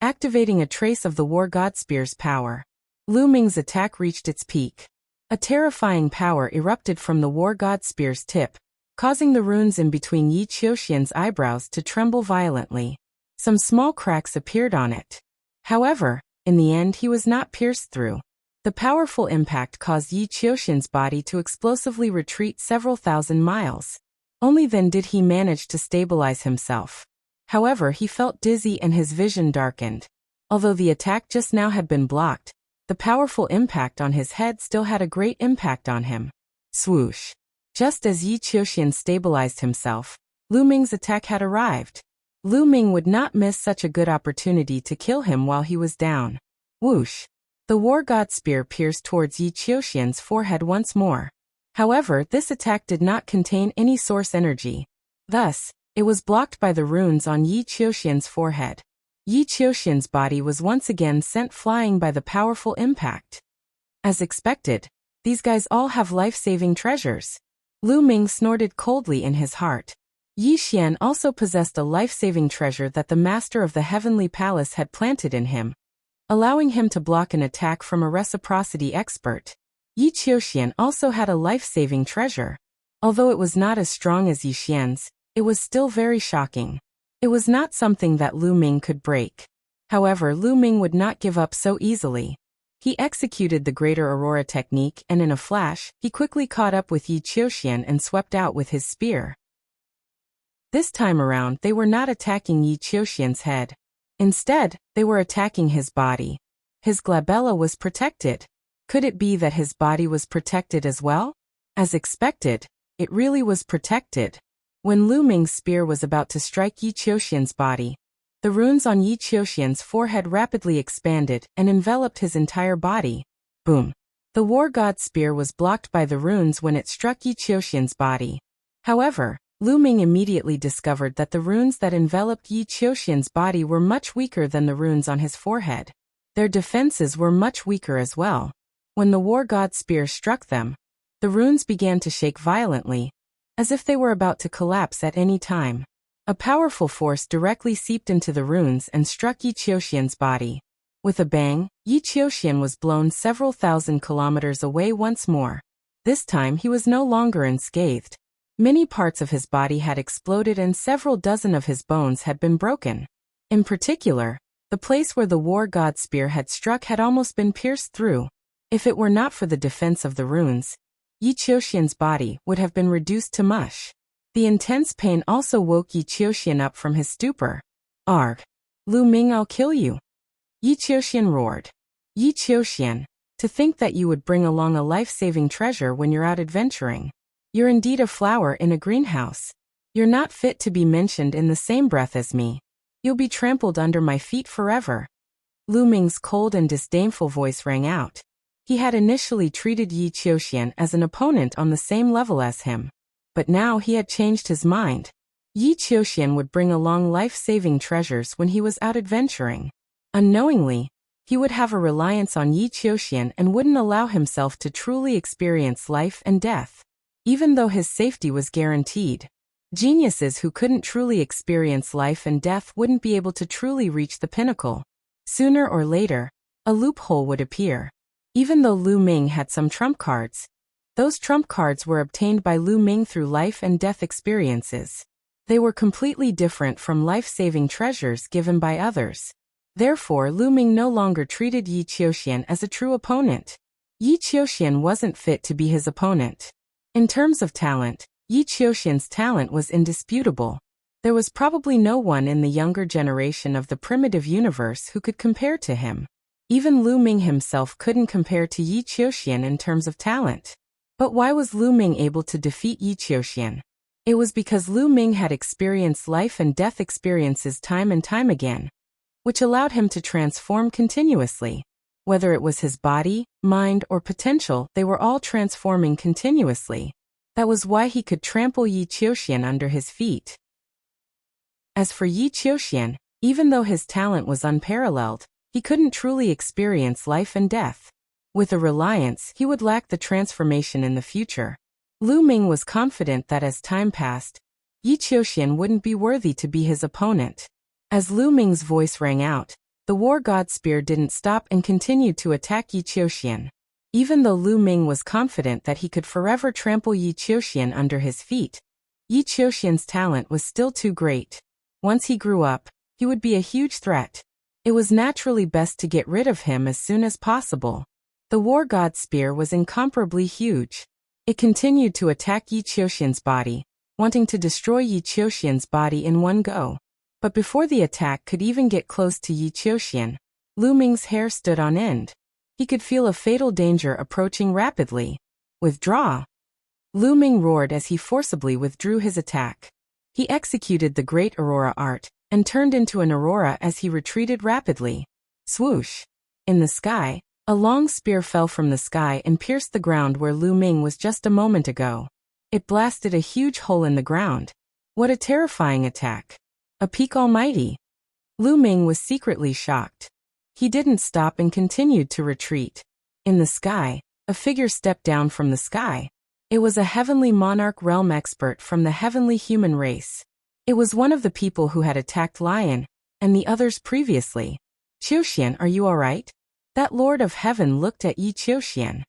Speaker 1: activating a trace of the War God Spear's power. Lu Ming's attack reached its peak. A terrifying power erupted from the war god spear's tip, causing the runes in between Yi Qiuxian's eyebrows to tremble violently. Some small cracks appeared on it. However, in the end he was not pierced through. The powerful impact caused Yi Qiuxian's body to explosively retreat several thousand miles. Only then did he manage to stabilize himself. However, he felt dizzy and his vision darkened. Although the attack just now had been blocked, the powerful impact on his head still had a great impact on him. Swoosh! Just as Yi Qiuxian stabilized himself, Lu Ming's attack had arrived. Lu Ming would not miss such a good opportunity to kill him while he was down. Whoosh! The war god spear pierced towards Yi Qiuxian's forehead once more. However, this attack did not contain any source energy. Thus, it was blocked by the runes on Yi Qiuxian's forehead. Yi Qiuxian's body was once again sent flying by the powerful impact. As expected, these guys all have life-saving treasures. Lu Ming snorted coldly in his heart. Yi Xian also possessed a life-saving treasure that the master of the heavenly palace had planted in him, allowing him to block an attack from a reciprocity expert. Yi Qiuxian also had a life-saving treasure. Although it was not as strong as Yi Xian's, it was still very shocking. It was not something that Lu Ming could break. However, Lu Ming would not give up so easily. He executed the Greater Aurora technique and in a flash, he quickly caught up with Yi Qiuxian and swept out with his spear. This time around, they were not attacking Yi Qiuxian's head. Instead, they were attacking his body. His glabella was protected. Could it be that his body was protected as well? As expected, it really was protected. When Lu Ming's spear was about to strike Yi Qiuxian's body, the runes on Yi Qiuxian's forehead rapidly expanded and enveloped his entire body. Boom! The war god's spear was blocked by the runes when it struck Yi Qiuxian's body. However, Lu Ming immediately discovered that the runes that enveloped Yi Qiuxian's body were much weaker than the runes on his forehead. Their defenses were much weaker as well. When the war god's spear struck them, the runes began to shake violently, as if they were about to collapse at any time. A powerful force directly seeped into the runes and struck Yi Qiuxian's body. With a bang, Yi Qiuxian was blown several thousand kilometers away once more. This time he was no longer unscathed. Many parts of his body had exploded and several dozen of his bones had been broken. In particular, the place where the war god's spear had struck had almost been pierced through. If it were not for the defense of the runes, Yi Qiuxian's body would have been reduced to mush. The intense pain also woke Yi Qiuxian up from his stupor. Arg! Lu Ming, I'll kill you! Yi Qiuxian roared. Yi Qiuxian, to think that you would bring along a life-saving treasure when you're out adventuring. You're indeed a flower in a greenhouse. You're not fit to be mentioned in the same breath as me. You'll be trampled under my feet forever. Lu Ming's cold and disdainful voice rang out. He had initially treated Yi Qiuxian as an opponent on the same level as him. But now he had changed his mind. Yi Qiuxian would bring along life-saving treasures when he was out adventuring. Unknowingly, he would have a reliance on Yi Qiuxian and wouldn't allow himself to truly experience life and death. Even though his safety was guaranteed, geniuses who couldn't truly experience life and death wouldn't be able to truly reach the pinnacle. Sooner or later, a loophole would appear. Even though Lu Ming had some trump cards, those trump cards were obtained by Lu Ming through life and death experiences. They were completely different from life-saving treasures given by others. Therefore, Lu Ming no longer treated Yi Qiuxian as a true opponent. Yi Qiuxian wasn't fit to be his opponent. In terms of talent, Yi Qiuxian's talent was indisputable. There was probably no one in the younger generation of the primitive universe who could compare to him. Even Lu Ming himself couldn't compare to Yi Qiuxian in terms of talent. But why was Lu Ming able to defeat Yi Qiuxian? It was because Lu Ming had experienced life and death experiences time and time again, which allowed him to transform continuously. Whether it was his body, mind, or potential, they were all transforming continuously. That was why he could trample Yi Qiuxian under his feet. As for Yi Qiuxian, even though his talent was unparalleled, he couldn't truly experience life and death. With a reliance, he would lack the transformation in the future. Lu Ming was confident that as time passed, Yi Qiuxian wouldn't be worthy to be his opponent. As Lu Ming's voice rang out, the war god spear didn't stop and continued to attack Yi Qiuxian. Even though Lu Ming was confident that he could forever trample Yi Qiuxian under his feet, Yi Qiuxian's talent was still too great. Once he grew up, he would be a huge threat. It was naturally best to get rid of him as soon as possible. The war god's spear was incomparably huge. It continued to attack Yi Qiuxian's body, wanting to destroy Yi Qiuxian's body in one go. But before the attack could even get close to Yi Qiuxian, Lu Ming's hair stood on end. He could feel a fatal danger approaching rapidly. Withdraw! Lu Ming roared as he forcibly withdrew his attack. He executed the great aurora art, and turned into an aurora as he retreated rapidly. Swoosh! In the sky, a long spear fell from the sky and pierced the ground where Lu Ming was just a moment ago. It blasted a huge hole in the ground. What a terrifying attack! A peak almighty! Lu Ming was secretly shocked. He didn't stop and continued to retreat. In the sky, a figure stepped down from the sky. It was a heavenly monarch realm expert from the heavenly human race. It was one of the people who had attacked Lion, and the others previously. Qiuxian, are you alright? That Lord of Heaven looked at Yi Qiuxian.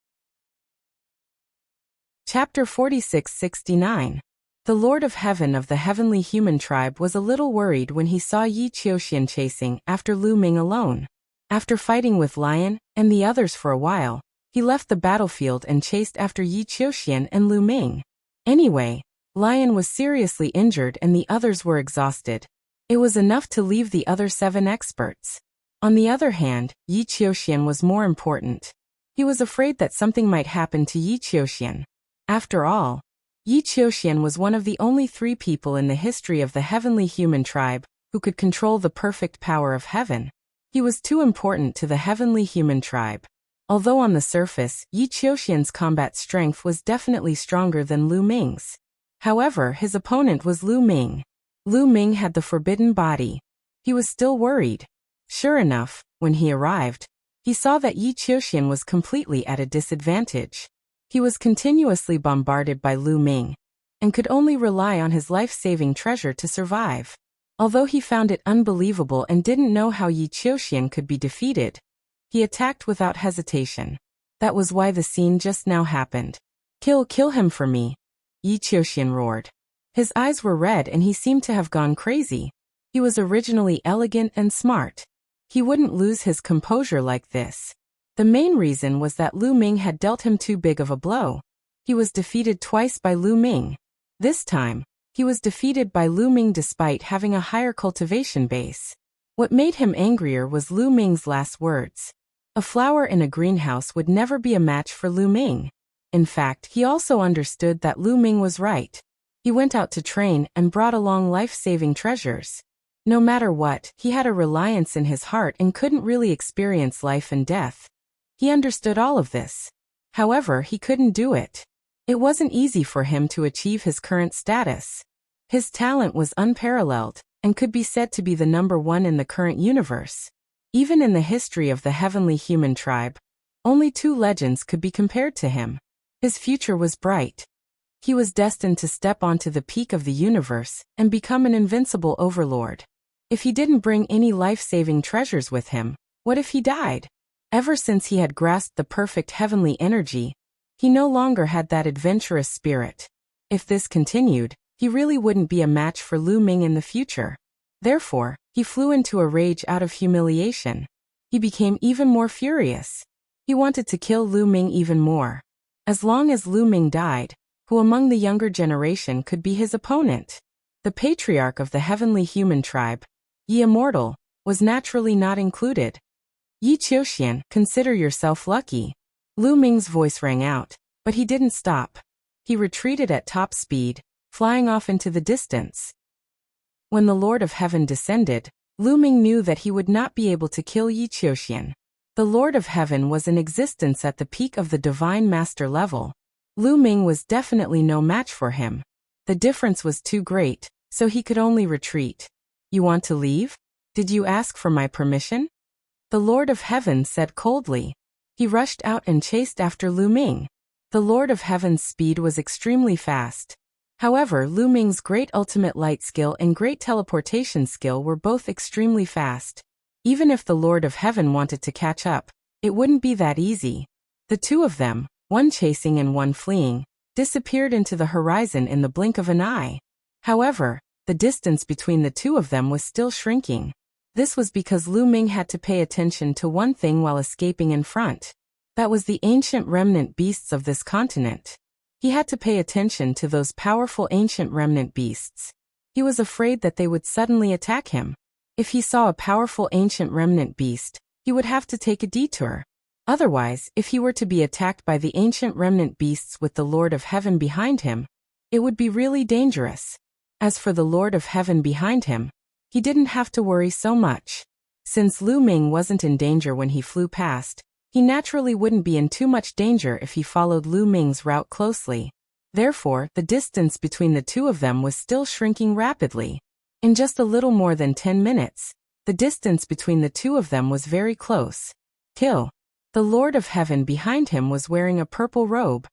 Speaker 1: Chapter 46-69. The Lord of Heaven of the heavenly human tribe was a little worried when he saw Yi Qiuxian chasing after Lu Ming alone. After fighting with Lion and the others for a while, he left the battlefield and chased after Yi Qiuxian and Lu Ming. Anyway, Lion was seriously injured and the others were exhausted. It was enough to leave the other 7 experts. On the other hand, Yi Qiuxian was more important. He was afraid that something might happen to Yi Qiuxian. After all, Yi Qiuxian was one of the only 3 people in the history of the heavenly human tribe who could control the perfect power of heaven. He was too important to the heavenly human tribe. Although on the surface, Yi Qiuxian's combat strength was definitely stronger than Lu Ming's. However, his opponent was Lu Ming. Lu Ming had the forbidden body. He was still worried. Sure enough, when he arrived, he saw that Yi Qiuxian was completely at a disadvantage. He was continuously bombarded by Lu Ming, and could only rely on his life-saving treasure to survive. Although he found it unbelievable and didn't know how Yi Qiuxian could be defeated, he attacked without hesitation. That was why the scene just now happened. Kill him for me! Yi Qiuxian roared. His eyes were red and he seemed to have gone crazy. He was originally elegant and smart. He wouldn't lose his composure like this. The main reason was that Lu Ming had dealt him too big of a blow. He was defeated twice by Lu Ming. This time, he was defeated by Lu Ming despite having a higher cultivation base. What made him angrier was Lu Ming's last words. A flower in a greenhouse would never be a match for Lu Ming. In fact, he also understood that Lu Ming was right. He went out to train and brought along life-saving treasures. No matter what, he had a reliance in his heart and couldn't really experience life and death. He understood all of this. However, he couldn't do it. It wasn't easy for him to achieve his current status. His talent was unparalleled, and could be said to be the #1 in the current universe. Even in the history of the heavenly human tribe, only 2 legends could be compared to him. His future was bright. He was destined to step onto the peak of the universe and become an invincible overlord. If he didn't bring any life-saving treasures with him, what if he died? Ever since he had grasped the perfect heavenly energy, he no longer had that adventurous spirit. If this continued, he really wouldn't be a match for Lu Ming in the future. Therefore, he flew into a rage out of humiliation. He became even more furious. He wanted to kill Lu Ming even more. As long as Lu Ming died, who among the younger generation could be his opponent? The patriarch of the heavenly human tribe, Yi Immortal, was naturally not included. Yi Qiuxian, consider yourself lucky. Lu Ming's voice rang out, but he didn't stop. He retreated at top speed, flying off into the distance. When the Lord of Heaven descended, Lu Ming knew that he would not be able to kill Yi Qiuxian. The Lord of Heaven was in existence at the peak of the Divine Master level. Lu Ming was definitely no match for him. The difference was too great, so he could only retreat. You want to leave? Did you ask for my permission? The Lord of Heaven said coldly. He rushed out and chased after Lu Ming. The Lord of Heaven's speed was extremely fast. However, Lu Ming's great ultimate light skill and great teleportation skill were both extremely fast. Even if the Lord of Heaven wanted to catch up, it wouldn't be that easy. The two of them, one chasing and one fleeing, disappeared into the horizon in the blink of an eye. However, the distance between the two of them was still shrinking. This was because Lu Ming had to pay attention to one thing while escaping in front. That was the ancient remnant beasts of this continent. He had to pay attention to those powerful ancient remnant beasts. He was afraid that they would suddenly attack him. If he saw a powerful ancient remnant beast, he would have to take a detour. Otherwise, if he were to be attacked by the ancient remnant beasts with the Lord of Heaven behind him, it would be really dangerous. As for the Lord of Heaven behind him, he didn't have to worry so much. Since Lu Ming wasn't in danger when he flew past, he naturally wouldn't be in too much danger if he followed Lu Ming's route closely. Therefore, the distance between the two of them was still shrinking rapidly. In just a little more than 10 minutes, the distance between the two of them was very close. Kill. The Lord of Heaven behind him was wearing a purple robe.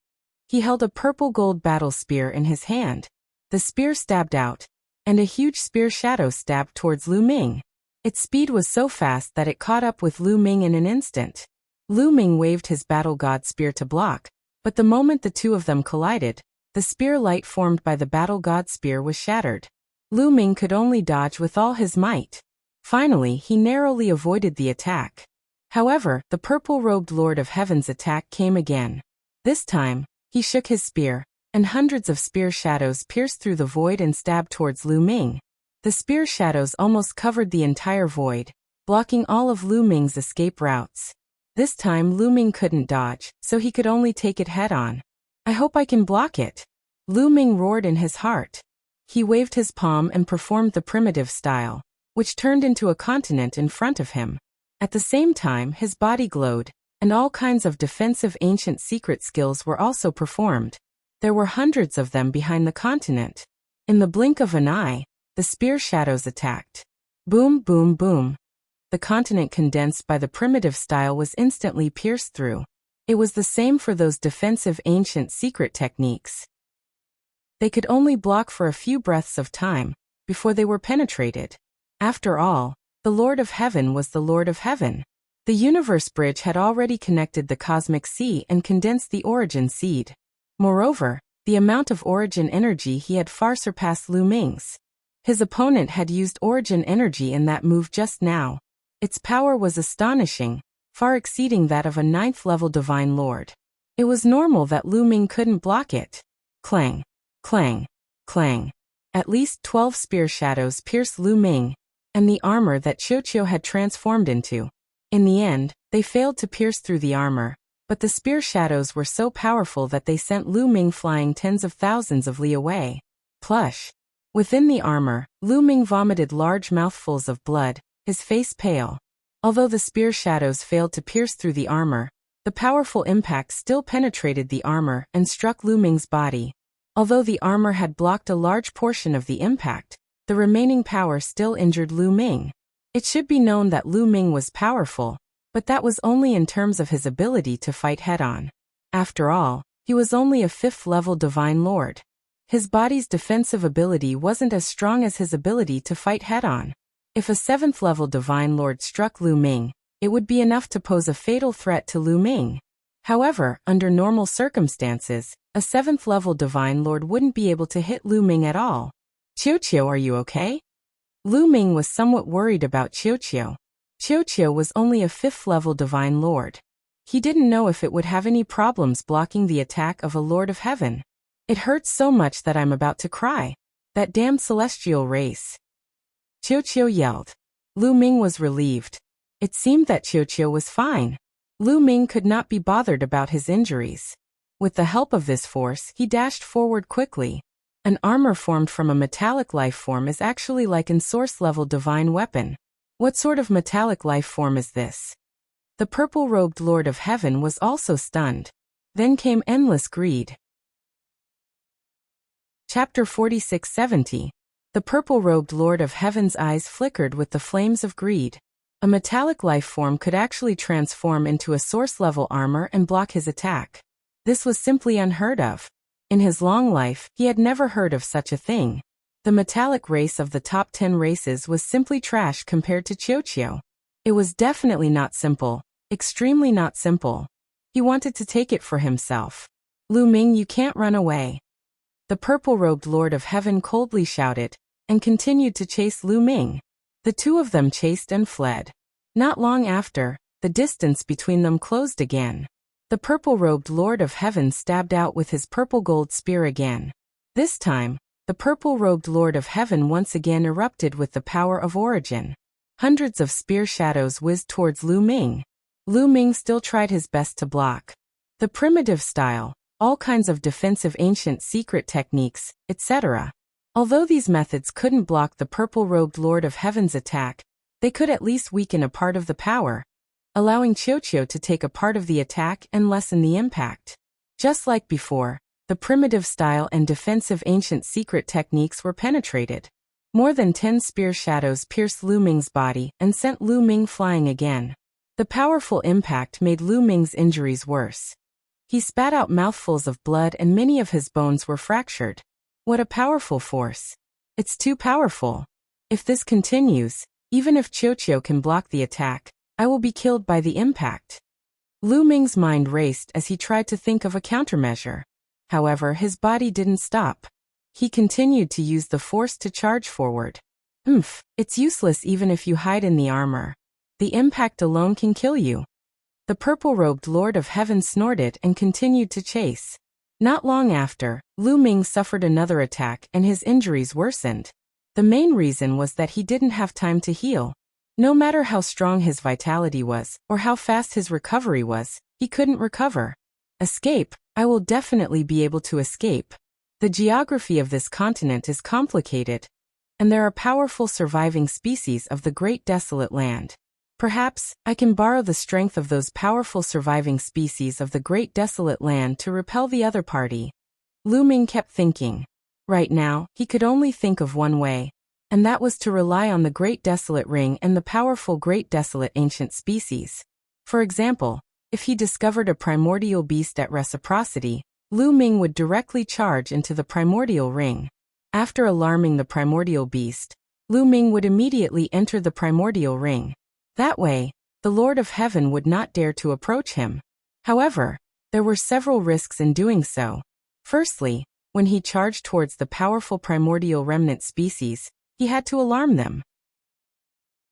Speaker 1: He held a purple gold battle spear in his hand. The spear stabbed out, and a huge spear shadow stabbed towards Lu Ming. Its speed was so fast that it caught up with Lu Ming in an instant. Lu Ming waved his battle god spear to block, but the moment the two of them collided, the spear light formed by the battle god spear was shattered. Lu Ming could only dodge with all his might. Finally, he narrowly avoided the attack. However, the purple-robed Lord of Heaven's attack came again. This time, he shook his spear, and hundreds of spear shadows pierced through the void and stabbed towards Lu Ming. The spear shadows almost covered the entire void, blocking all of Lu Ming's escape routes. This time Lu Ming couldn't dodge, so he could only take it head-on. I hope I can block it. Lu Ming roared in his heart. He waved his palm and performed the primitive style, which turned into a continent in front of him. At the same time, his body glowed, and all kinds of defensive ancient secret skills were also performed. There were hundreds of them behind the continent. In the blink of an eye, the spear shadows attacked. Boom, boom, boom. The continent condensed by the primitive style was instantly pierced through. It was the same for those defensive ancient secret techniques. They could only block for a few breaths of time, before they were penetrated. After all, the Lord of Heaven was the Lord of Heaven. The universe bridge had already connected the cosmic sea and condensed the origin seed. Moreover, the amount of origin energy he had far surpassed Lu Ming's. His opponent had used origin energy in that move just now. Its power was astonishing, far exceeding that of a 9th-level Divine Lord. It was normal that Lu Ming couldn't block it. Clang, clang, clang. At least 12 spear shadows pierced Lu Ming, and the armor that Qiuqiu had transformed into. In the end, they failed to pierce through the armor, but the spear shadows were so powerful that they sent Lu Ming flying tens of thousands of li away. Plush. Within the armor, Lu Ming vomited large mouthfuls of blood, his face pale. Although the spear shadows failed to pierce through the armor, the powerful impact still penetrated the armor and struck Lu Ming's body. Although the armor had blocked a large portion of the impact, the remaining power still injured Lu Ming. It should be known that Lu Ming was powerful, but that was only in terms of his ability to fight head-on. After all, he was only a 5th-level Divine Lord. His body's defensive ability wasn't as strong as his ability to fight head-on. If a 7th-level Divine Lord struck Lu Ming, it would be enough to pose a fatal threat to Lu Ming. However, under normal circumstances, a 7th-level Divine Lord wouldn't be able to hit Lu Ming at all. Qiuqiu, are you okay? Lu Ming was somewhat worried about Qiuqiu. Qiuqiu was only a 5th-level Divine Lord. He didn't know if it would have any problems blocking the attack of a Lord of Heaven. It hurts so much that I'm about to cry. That damned celestial race. Qiuqiu yelled. Lu Ming was relieved. It seemed that Qiuqiu was fine. Lu Ming could not be bothered about his injuries. With the help of this force, he dashed forward quickly. An armor formed from a metallic life form is actually like an source-level divine weapon. What sort of metallic life form is this? The purple-robed Lord of Heaven was also stunned. Then came endless greed. Chapter 46-70. The purple-robed Lord of Heaven's eyes flickered with the flames of greed. A metallic life form could actually transform into a source-level armor and block his attack. This was simply unheard of. In his long life, he had never heard of such a thing. The metallic race of the top 10 races was simply trash compared to Qiuqiu. It was definitely not simple, extremely not simple. He wanted to take it for himself. Lu Ming, you can't run away. The purple-robed Lord of Heaven coldly shouted, and continued to chase Lu Ming. The two of them chased and fled. Not long after, the distance between them closed again. The purple-robed Lord of Heaven stabbed out with his purple-gold spear again. This time, the purple-robed Lord of Heaven once again erupted with the power of origin. Hundreds of spear shadows whizzed towards Lu Ming. Lu Ming still tried his best to block. The primitive style, all kinds of defensive ancient secret techniques, etc. Although these methods couldn't block the purple-robed Lord of Heaven's attack, they could at least weaken a part of the power, allowing Qiuqiu to take a part of the attack and lessen the impact. Just like before, the primitive style and defensive ancient secret techniques were penetrated. More than 10 spear shadows pierced Lu Ming's body and sent Lu Ming flying again. The powerful impact made Lu Ming's injuries worse. He spat out mouthfuls of blood and many of his bones were fractured. What a powerful force. It's too powerful. If this continues, even if Qiuqiu can block the attack, I will be killed by the impact. Lu Ming's mind raced as he tried to think of a countermeasure. However, his body didn't stop. He continued to use the force to charge forward. It's useless even if you hide in the armor. The impact alone can kill you. The purple-robed Lord of Heaven snorted and continued to chase. Not long after, Lu Ming suffered another attack and his injuries worsened. The main reason was that he didn't have time to heal. No matter how strong his vitality was, or how fast his recovery was, he couldn't recover. Escape? I will definitely be able to escape. The geography of this continent is complicated, and there are powerful surviving species of the Great Desolate Land. Perhaps, I can borrow the strength of those powerful surviving species of the Great Desolate Land to repel the other party. Lu Ming kept thinking. Right now, he could only think of one way, and that was to rely on the Great Desolate Ring and the powerful Great Desolate Ancient Species. For example, if he discovered a primordial beast at reciprocity, Lu Ming would directly charge into the primordial ring. After alarming the primordial beast, Lu Ming would immediately enter the primordial ring. That way, the Lord of Heaven would not dare to approach him. However, there were several risks in doing so. Firstly, when he charged towards the powerful primordial remnant species, he had to alarm them.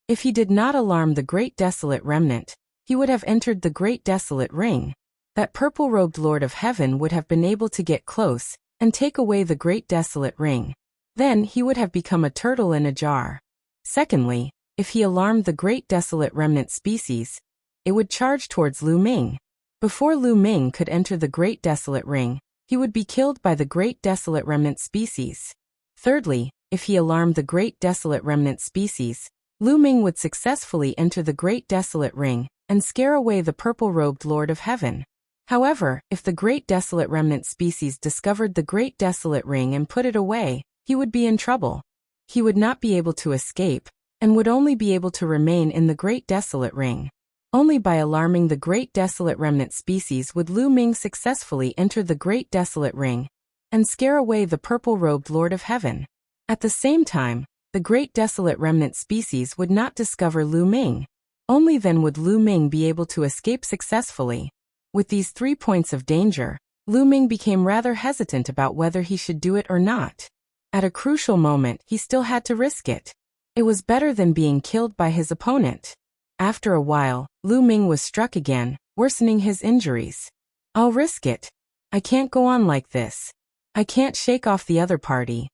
Speaker 1: If he did not alarm the Great Desolate Remnant, he would have entered the Great Desolate Ring. That purple-robed Lord of Heaven would have been able to get close and take away the Great Desolate Ring. Then he would have become a turtle in a jar. Secondly, if he alarmed the Great Desolate Remnant species, it would charge towards Lu Ming. Before Lu Ming could enter the Great Desolate Ring, he would be killed by the Great Desolate Remnant species. Thirdly, if he alarmed the Great Desolate Remnant species, Lu Ming would successfully enter the Great Desolate Ring and scare away the purple-robed Lord of Heaven. However, if the Great Desolate Remnant species discovered the Great Desolate Ring and put it away, he would be in trouble. He would not be able to escape, and would only be able to remain in the Great Desolate Ring. Only by alarming the Great Desolate Remnant species would Lu Ming successfully enter the Great Desolate Ring and scare away the purple-robed Lord of Heaven. At the same time, the Great Desolate Remnant species would not discover Lu Ming. Only then would Lu Ming be able to escape successfully. With these 3 points of danger, Lu Ming became rather hesitant about whether he should do it or not. At a crucial moment, he still had to risk it. It was better than being killed by his opponent. After a while, Lu Ming was struck again, worsening his injuries. I'll risk it. I can't go on like this. I can't shake off the other party.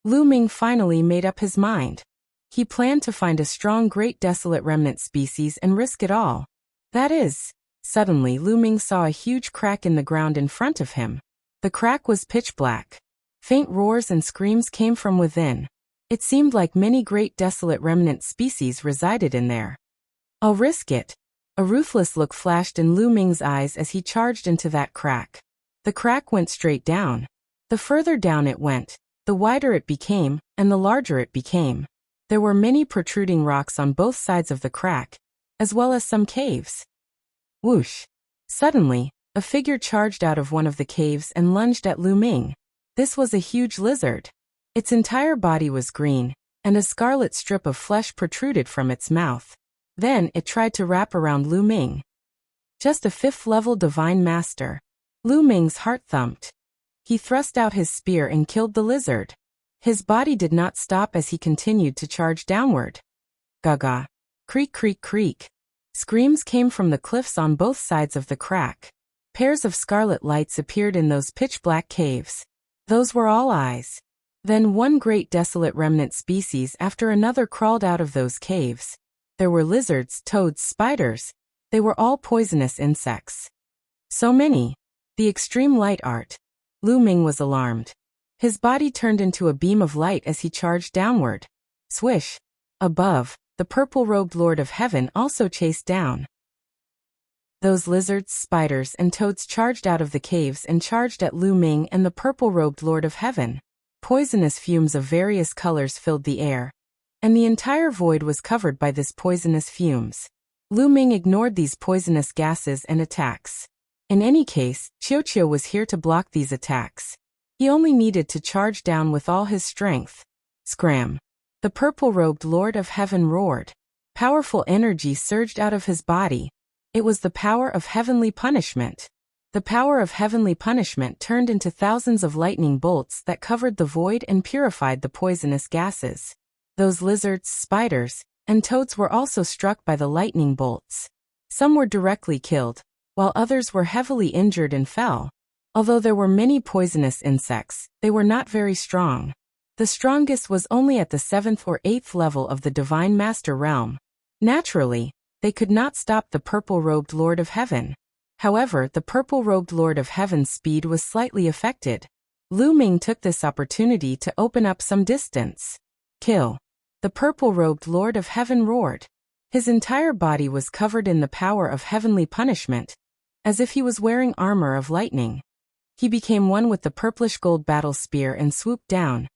Speaker 1: Lu Ming finally made up his mind. He planned to find a strong Great Desolate Remnant species and risk it all. That is. Suddenly Lu Ming saw a huge crack in the ground in front of him. The crack was pitch black. Faint roars and screams came from within. It seemed like many Great Desolate Remnant species resided in there. I'll risk it. A ruthless look flashed in Lu Ming's eyes as he charged into that crack. The crack went straight down. The further down it went, the wider it became, and the larger it became. There were many protruding rocks on both sides of the crack, as well as some caves. Whoosh! Suddenly, a figure charged out of one of the caves and lunged at Lu Ming. This was a huge lizard. Its entire body was green, and a scarlet strip of flesh protruded from its mouth. Then it tried to wrap around Lu Ming. Just a 5th-level divine master. Lu Ming's heart thumped. He thrust out his spear and killed the lizard. His body did not stop as he continued to charge downward. Gaga. Creak, creak, creak. Screams came from the cliffs on both sides of the crack. Pairs of scarlet lights appeared in those pitch-black caves. Those were all eyes. Then one great desolate remnant species after another crawled out of those caves. There were lizards, toads, spiders. They were all poisonous insects. So many. The extreme light art. Lu Ming was alarmed. His body turned into a beam of light as he charged downward. Swish. Above, the purple-robed Lord of Heaven also chased down. Those lizards, spiders, and toads charged out of the caves and charged at Lu Ming and the purple-robed Lord of Heaven. Poisonous fumes of various colors filled the air, and the entire void was covered by this poisonous fumes. Lu Ming ignored these poisonous gases and attacks. In any case, Qiuqiu was here to block these attacks. He only needed to charge down with all his strength. Scram! The purple-robed Lord of Heaven roared. Powerful energy surged out of his body. It was the power of heavenly punishment. The power of heavenly punishment turned into thousands of lightning bolts that covered the void and purified the poisonous gases. Those lizards, spiders, and toads were also struck by the lightning bolts. Some were directly killed, while others were heavily injured and fell. Although there were many poisonous insects, they were not very strong. The strongest was only at the 7th or 8th level of the Divine Master realm. Naturally, they could not stop the purple-robed Lord of Heaven. However, the purple-robed Lord of Heaven's speed was slightly affected. Lu Ming took this opportunity to open up some distance. Kill! The purple-robed Lord of Heaven roared. His entire body was covered in the power of heavenly punishment, as if he was wearing armor of lightning. He became one with the purplish gold battle spear and swooped down,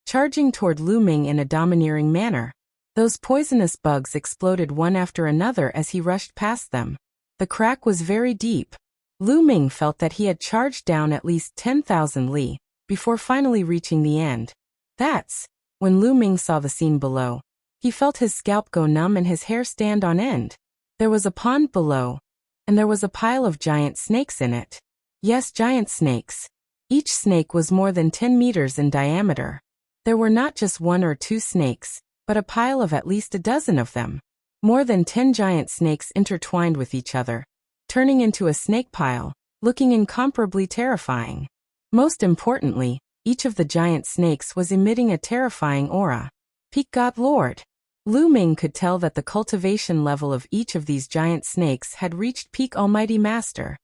Speaker 1: charging toward Lu Ming in a domineering manner. Those poisonous bugs exploded one after another as he rushed past them. The crack was very deep. Lu Ming felt that he had charged down at least 10,000 li, before finally reaching the end. That's when Lu Ming saw the scene below. He felt his scalp go numb and his hair stand on end. There was a pond below, and there was a pile of giant snakes in it. Yes, giant snakes. Each snake was more than 10 meters in diameter. There were not just 1 or 2 snakes, but a pile of at least a dozen of them. More than 10 giant snakes intertwined with each other, turning into a snake pile, looking incomparably terrifying. Most importantly, each of the giant snakes was emitting a terrifying aura. Peak God Lord. Lu Ming could tell that the cultivation level of each of these giant snakes had reached peak Almighty Master.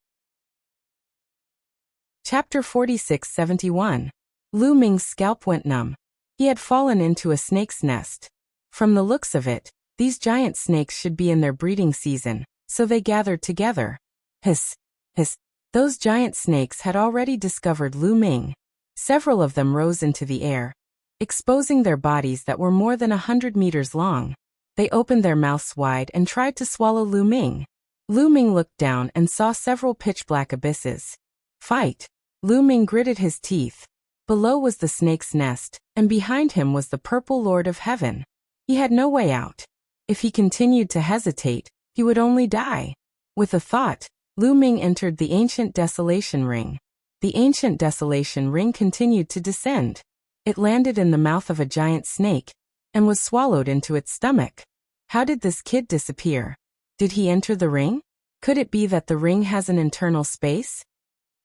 Speaker 1: Chapter 46-71. Lu Ming's scalp went numb. He had fallen into a snake's nest. From the looks of it, these giant snakes should be in their breeding season, so they gathered together. Hiss! Hiss! Those giant snakes had already discovered Lu Ming. Several of them rose into the air, exposing their bodies that were more than 100 meters long. They opened their mouths wide and tried to swallow Lu Ming. Lu Ming looked down and saw several pitch-black abysses. Fight! Lu Ming gritted his teeth. Below was the snake's nest, and behind him was the purple Lord of Heaven. He had no way out. If he continued to hesitate, he would only die. With a thought, Lu Ming entered the ancient desolation ring. The ancient desolation ring continued to descend. It landed in the mouth of a giant snake, and was swallowed into its stomach. How did this kid disappear? Did he enter the ring? Could it be that the ring has an internal space?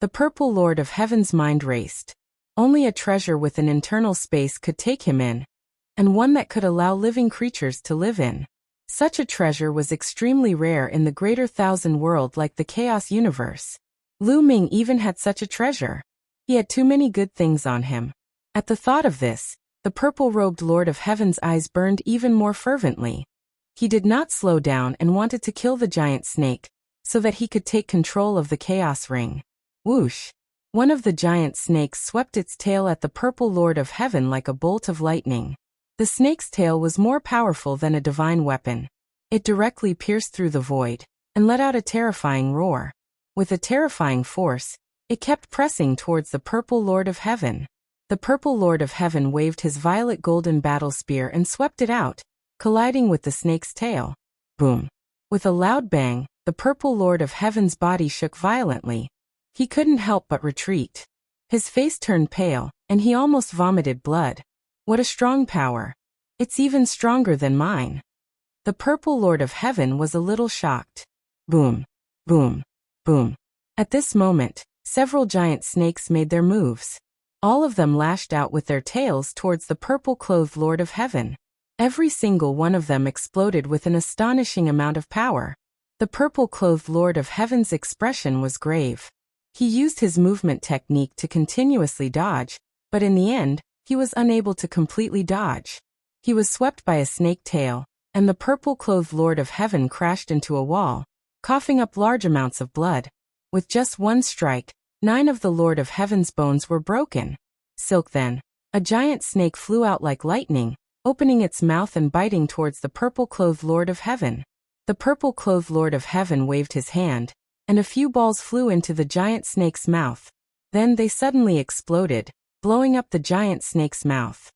Speaker 1: The purple Lord of Heaven's mind raced. Only a treasure with an internal space could take him in, and one that could allow living creatures to live in. Such a treasure was extremely rare in the greater thousand world like the Chaos Universe. Lu Ming even had such a treasure. He had too many good things on him. At the thought of this, the purple-robed Lord of Heaven's eyes burned even more fervently. He did not slow down and wanted to kill the giant snake, so that he could take control of the Chaos Ring. Whoosh! One of the giant snakes swept its tail at the purple Lord of Heaven like a bolt of lightning. The snake's tail was more powerful than a divine weapon. It directly pierced through the void, and let out a terrifying roar. With a terrifying force, it kept pressing towards the purple Lord of Heaven. The purple Lord of Heaven waved his violet golden battle spear and swept it out, colliding with the snake's tail. Boom! With a loud bang, the purple Lord of Heaven's body shook violently. He couldn't help but retreat. His face turned pale, and he almost vomited blood. What a strong power! It's even stronger than mine. The purple Lord of Heaven was a little shocked. Boom, boom, boom. At this moment, several giant snakes made their moves. All of them lashed out with their tails towards the purple-clothed Lord of Heaven. Every single one of them exploded with an astonishing amount of power. The purple-clothed Lord of Heaven's expression was grave. He used his movement technique to continuously dodge, but in the end, he was unable to completely dodge. He was swept by a snake tail, and the purple-clothed Lord of Heaven crashed into a wall, coughing up large amounts of blood. With just one strike, 9 of the Lord of Heaven's bones were broken. Silk then. A giant snake flew out like lightning, opening its mouth and biting towards the purple-clothed Lord of Heaven. The purple-clothed Lord of Heaven waved his hand, and a few balls flew into the giant snake's mouth. Then they suddenly exploded, blowing up the giant snake's mouth.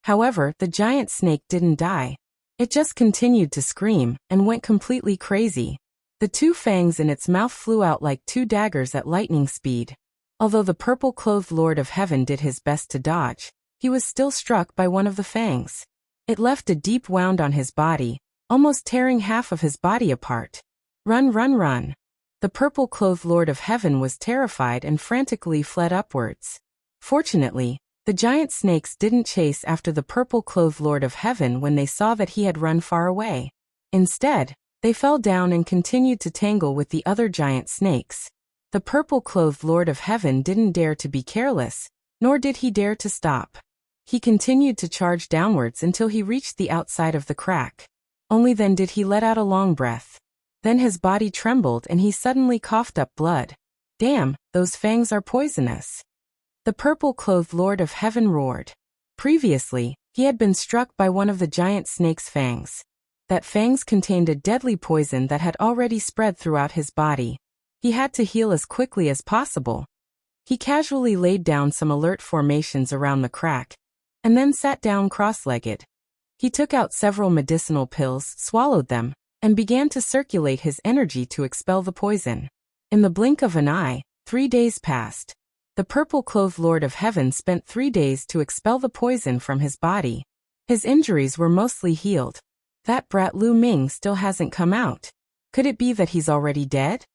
Speaker 1: However, the giant snake didn't die. It just continued to scream, and went completely crazy. The 2 fangs in its mouth flew out like 2 daggers at lightning speed. Although the purple-clothed Lord of Heaven did his best to dodge, he was still struck by one of the fangs. It left a deep wound on his body, almost tearing half of his body apart. Run, run, run. The purple-clothed Lord of Heaven was terrified and frantically fled upwards. Fortunately, the giant snakes didn't chase after the purple-clothed Lord of Heaven when they saw that he had run far away. Instead, they fell down and continued to tangle with the other giant snakes. The purple-clothed Lord of Heaven didn't dare to be careless, nor did he dare to stop. He continued to charge downwards until he reached the outside of the crack. Only then did he let out a long breath. Then his body trembled and he suddenly coughed up blood. Damn, those fangs are poisonous. The purple-clothed Lord of Heaven roared. Previously, he had been struck by one of the giant snake's fangs. That fangs contained a deadly poison that had already spread throughout his body. He had to heal as quickly as possible. He casually laid down some alert formations around the crack, and then sat down cross-legged. He took out several medicinal pills, swallowed them, and began to circulate his energy to expel the poison. In the blink of an eye, 3 days passed. The purple-clothed Lord of Heaven spent 3 days to expel the poison from his body. His injuries were mostly healed. That brat Lu Ming still hasn't come out. Could it be that he's already dead?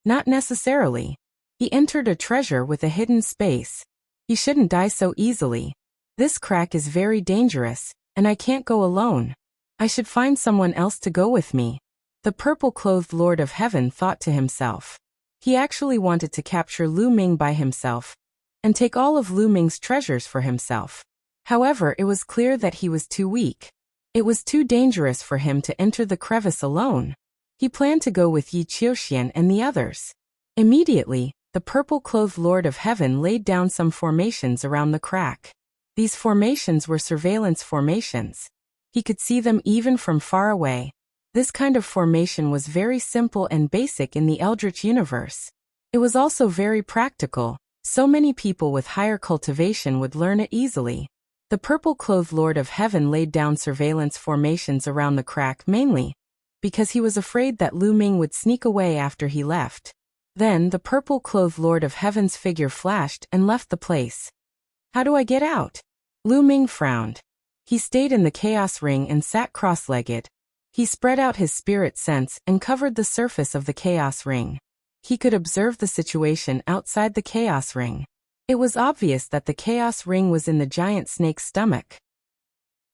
Speaker 1: Not necessarily. He entered a treasure with a hidden space. He shouldn't die so easily. This crack is very dangerous, and I can't go alone. I should find someone else to go with me. The purple-clothed Lord of Heaven thought to himself. He actually wanted to capture Lu Ming by himself, and take all of Lu Ming's treasures for himself. However, it was clear that he was too weak. It was too dangerous for him to enter the crevice alone. He planned to go with Yi Qiuxian and the others. Immediately, the purple-clothed Lord of Heaven laid down some formations around the crack. These formations were surveillance formations. He could see them even from far away. This kind of formation was very simple and basic in the Eldritch universe. It was also very practical. So many people with higher cultivation would learn it easily. The purple-clothed Lord of Heaven laid down surveillance formations around the crack mainly because he was afraid that Lu Ming would sneak away after he left. Then the purple-clothed Lord of Heaven's figure flashed and left the place. How do I get out? Lu Ming frowned. He stayed in the chaos ring and sat cross-legged. He spread out his spirit sense and covered the surface of the chaos ring. He could observe the situation outside the chaos ring. It was obvious that the chaos ring was in the giant snake's stomach.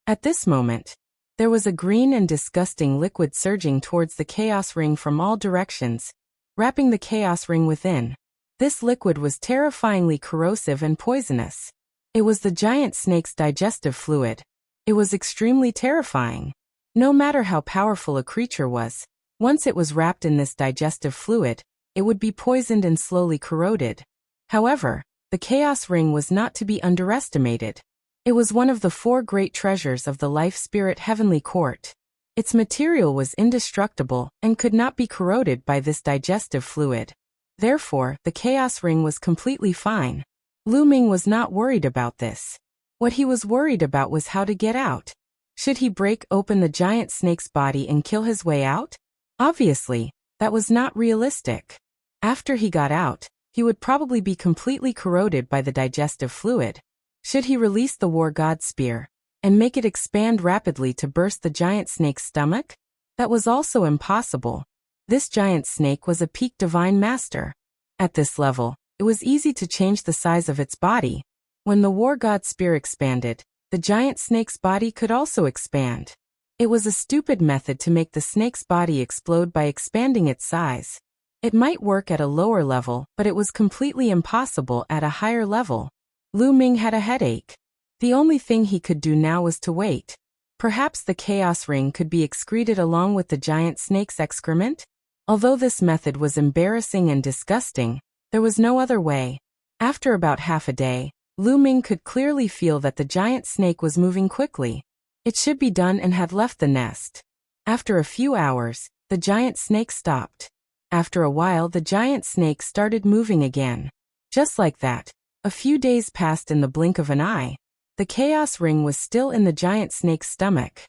Speaker 1: At this moment, there was a green and disgusting liquid surging towards the chaos ring from all directions, wrapping the chaos ring within. This liquid was terrifyingly corrosive and poisonous. It was the giant snake's digestive fluid. It was extremely terrifying. No matter how powerful a creature was, once it was wrapped in this digestive fluid, it would be poisoned and slowly corroded. However, the Chaos Ring was not to be underestimated. It was one of the 4 great treasures of the Life Spirit Heavenly Court. Its material was indestructible and could not be corroded by this digestive fluid. Therefore, the Chaos Ring was completely fine. Lu Ming was not worried about this. What he was worried about was how to get out. Should he break open the giant snake's body and kill his way out? Obviously, that was not realistic. After he got out, he would probably be completely corroded by the digestive fluid. Should he release the war god's spear and make it expand rapidly to burst the giant snake's stomach? That was also impossible. This giant snake was a peak divine master. At this level, it was easy to change the size of its body. When the war god's spear expanded, the giant snake's body could also expand. It was a stupid method to make the snake's body explode by expanding its size. It might work at a lower level, but it was completely impossible at a higher level. Lu Ming had a headache. The only thing he could do now was to wait. Perhaps the chaos ring could be excreted along with the giant snake's excrement? Although this method was embarrassing and disgusting, there was no other way. After about half a day, Lu Ming could clearly feel that the giant snake was moving quickly. It should be done and had left the nest. After a few hours, the giant snake stopped. After a while, the giant snake started moving again. Just like that, a few days passed in the blink of an eye. The chaos ring was still in the giant snake's stomach.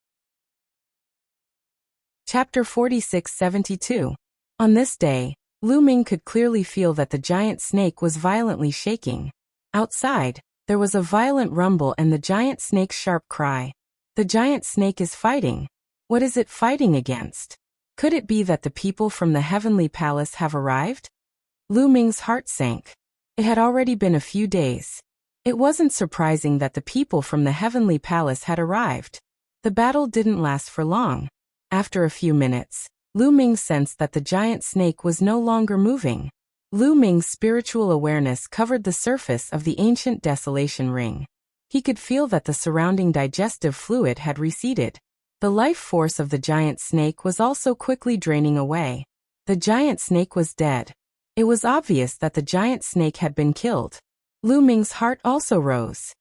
Speaker 1: Chapter 46-72. On this day, Lu Ming could clearly feel that the giant snake was violently shaking. Outside, there was a violent rumble and the giant snake's sharp cry. The giant snake is fighting. What is it fighting against? Could it be that the people from the heavenly palace have arrived? Lu Ming's heart sank. It had already been a few days. It wasn't surprising that the people from the heavenly palace had arrived. The battle didn't last for long. After a few minutes, Lu Ming sensed that the giant snake was no longer moving. Lu Ming's spiritual awareness covered the surface of the ancient desolation ring. He could feel that the surrounding digestive fluid had receded. The life force of the giant snake was also quickly draining away. The giant snake was dead. It was obvious that the giant snake had been killed. Lu Ming's heart also rose.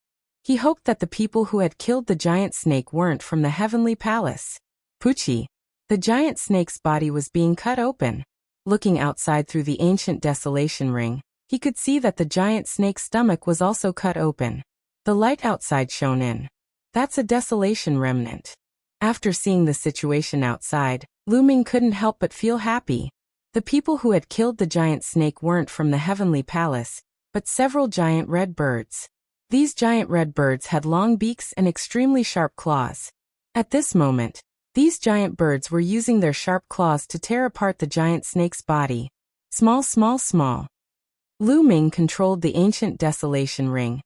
Speaker 1: He hoped that the people who had killed the giant snake weren't from the heavenly palace. Pucci. The giant snake's body was being cut open. Looking outside through the ancient desolation ring, he could see that the giant snake's stomach was also cut open. The light outside shone in. That's a desolation remnant. After seeing the situation outside, Lu Ming couldn't help but feel happy. The people who had killed the giant snake weren't from the heavenly palace, but several giant red birds. These giant red birds had long beaks and extremely sharp claws. At this moment, these giant birds were using their sharp claws to tear apart the giant snake's body. Small, small, small. Lu Ming controlled the ancient desolation ring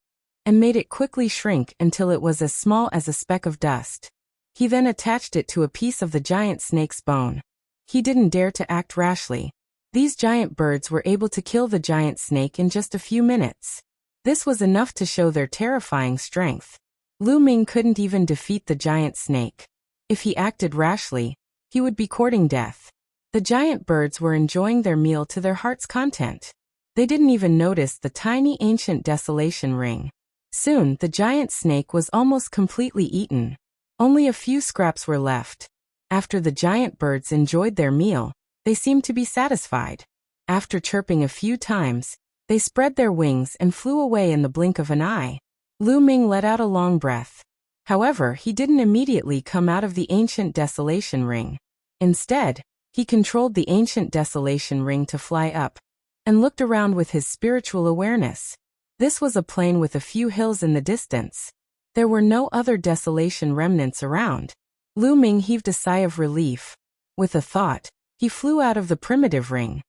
Speaker 1: and made it quickly shrink until it was as small as a speck of dust. He then attached it to a piece of the giant snake's bone. He didn't dare to act rashly. These giant birds were able to kill the giant snake in just a few minutes. This was enough to show their terrifying strength. Lu Ming couldn't even defeat the giant snake. If he acted rashly, he would be courting death. The giant birds were enjoying their meal to their heart's content. They didn't even notice the tiny ancient desolation ring. Soon, the giant snake was almost completely eaten. Only a few scraps were left. After the giant birds enjoyed their meal, they seemed to be satisfied. After chirping a few times, they spread their wings and flew away in the blink of an eye. Lu Ming let out a long breath. However, he didn't immediately come out of the ancient desolation ring. Instead, he controlled the ancient desolation ring to fly up and looked around with his spiritual awareness. This was a plain with a few hills in the distance. There were no other desolation remnants around. Lu Ming heaved a sigh of relief. With a thought, he flew out of the primitive ring.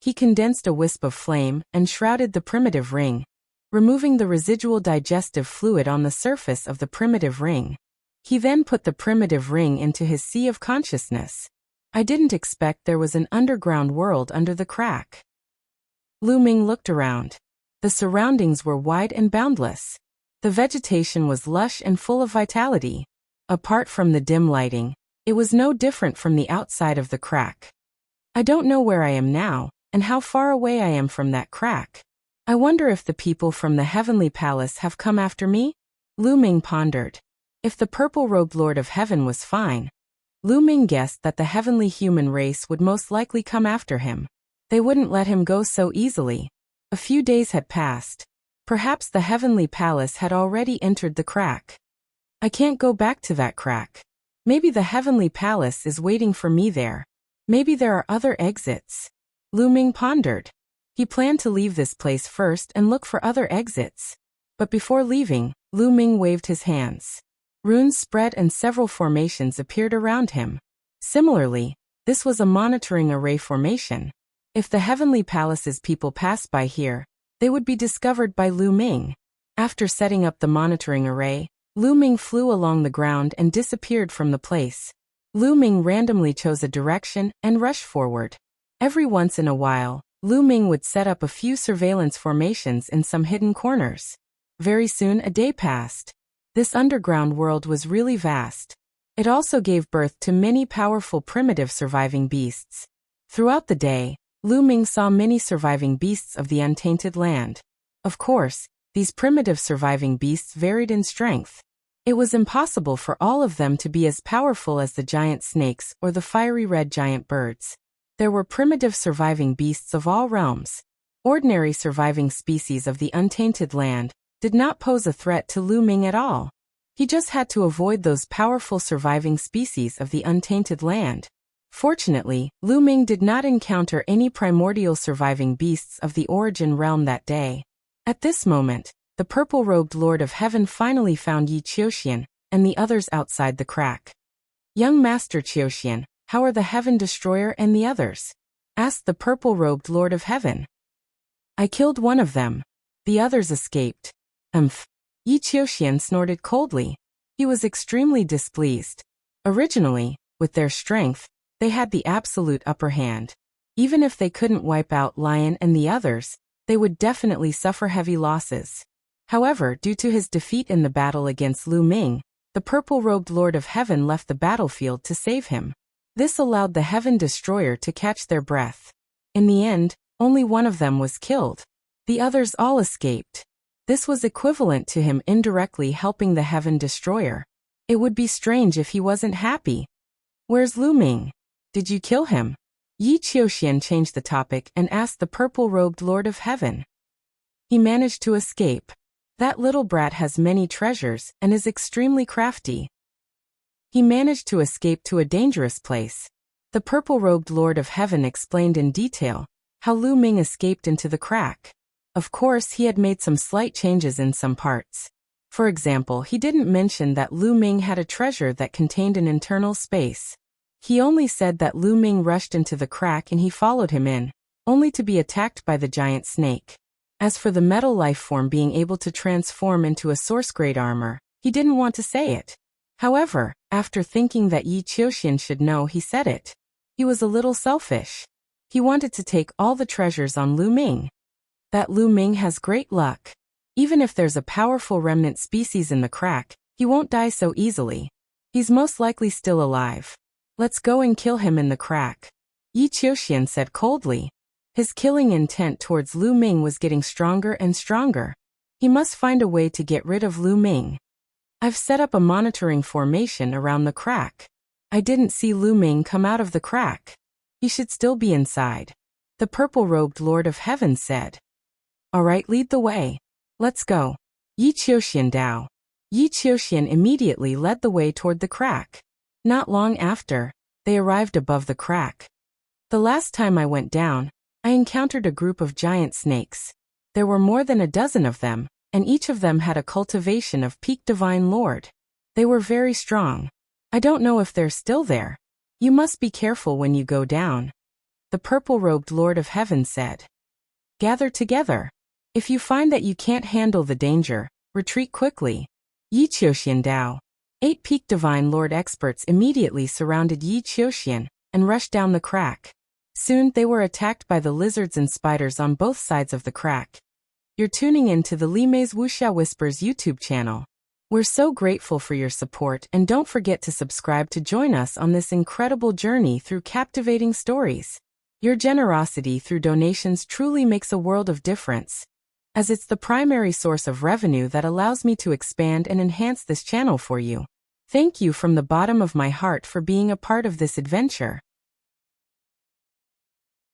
Speaker 1: He condensed a wisp of flame and shrouded the primitive ring, removing the residual digestive fluid on the surface of the primitive ring. He then put the primitive ring into his sea of consciousness. I didn't expect there was an underground world under the crack. Lu Ming looked around. The surroundings were wide and boundless. The vegetation was lush and full of vitality. Apart from the dim lighting, it was no different from the outside of the crack. I don't know where I am now, and how far away I am from that crack. I wonder if the people from the heavenly palace have come after me? Lu Ming pondered. If the purple-robed Lord of Heaven was fine, Lu Ming guessed that the heavenly human race would most likely come after him. They wouldn't let him go so easily. A few days had passed. Perhaps the heavenly palace had already entered the crack. I can't go back to that crack. Maybe the heavenly palace is waiting for me there. Maybe there are other exits. Lu Ming pondered. He planned to leave this place first and look for other exits. But before leaving, Lu Ming waved his hands. Runes spread and several formations appeared around him. Similarly, this was a monitoring array formation. If the Heavenly Palace's people passed by here, they would be discovered by Lu Ming. After setting up the monitoring array, Lu Ming flew along the ground and disappeared from the place. Lu Ming randomly chose a direction and rushed forward. Every once in a while, Lu Ming would set up a few surveillance formations in some hidden corners. Very soon a day passed. This underground world was really vast. It also gave birth to many powerful primitive surviving beasts. Throughout the day, Lu Ming saw many surviving beasts of the untainted land. Of course, these primitive surviving beasts varied in strength. It was impossible for all of them to be as powerful as the giant snakes or the fiery red giant birds. There were primitive surviving beasts of all realms. Ordinary surviving species of the untainted land did not pose a threat to Lu Ming at all. He just had to avoid those powerful surviving species of the untainted land. Fortunately, Lu Ming did not encounter any primordial surviving beasts of the origin realm that day. At this moment, the purple-robed Lord of Heaven finally found Yi Qiuxian and the others outside the crack. "Young Master Qiuxian, how are the Heaven Destroyer and the others?" asked the purple-robed Lord of Heaven. "I killed one of them. The others escaped." Yi Qiuxian snorted coldly. He was extremely displeased. Originally, with their strength, they had the absolute upper hand. Even if they couldn't wipe out Lion and the others, they would definitely suffer heavy losses. However, due to his defeat in the battle against Lu Ming, the purple-robed Lord of Heaven left the battlefield to save him. This allowed the Heaven Destroyer to catch their breath. In the end, only one of them was killed. The others all escaped. This was equivalent to him indirectly helping the Heaven Destroyer. It would be strange if he wasn't happy. "Where's Lu Ming? Did you kill him?" Yi Qiuxian changed the topic and asked the purple-robed Lord of Heaven. "He managed to escape. That little brat has many treasures and is extremely crafty. He managed to escape to a dangerous place." The purple-robed Lord of Heaven explained in detail how Lu Ming escaped into the crack. Of course, he had made some slight changes in some parts. For example, he didn't mention that Lu Ming had a treasure that contained an internal space. He only said that Lu Ming rushed into the crack and he followed him in, only to be attacked by the giant snake. As for the metal life form being able to transform into a source-grade armor, he didn't want to say it. However, after thinking that Yi Qiuxian should know, he said it. He was a little selfish. He wanted to take all the treasures on Lu Ming. That Lu Ming has great luck. Even if there's a powerful remnant species in the crack, he won't die so easily. He's most likely still alive. Let's go and kill him in the crack," Yi Qiuxian said coldly. His killing intent towards Lu Ming was getting stronger and stronger. He must find a way to get rid of Lu Ming. "I've set up a monitoring formation around the crack. I didn't see Lu Ming come out of the crack. He should still be inside," the purple-robed Lord of Heaven said. "All right, lead the way. Let's go." Yi Qiuxian Dao. Yi Qiuxian immediately led the way toward the crack. Not long after, they arrived above the crack. "The last time I went down, I encountered a group of giant snakes. There were more than a dozen of them, and each of them had a cultivation of peak divine lord. They were very strong. I don't know if they're still there. You must be careful when you go down," the purple-robed Lord of Heaven said. "Gather together. If you find that you can't handle the danger, retreat quickly." Yi Qiuxian Dao. 8 peak divine lord experts immediately surrounded Yi Qiuxian and rushed down the crack. Soon they were attacked by the lizards and spiders on both sides of the crack. You're tuning in to the Li Mei's Wuxia Whispers YouTube channel. We're so grateful for your support, and don't forget to subscribe to join us on this incredible journey through captivating stories. Your generosity through donations truly makes a world of difference, as it's the primary source of revenue that allows me to expand and enhance this channel for you. Thank you from the bottom of my heart for being a part of this adventure.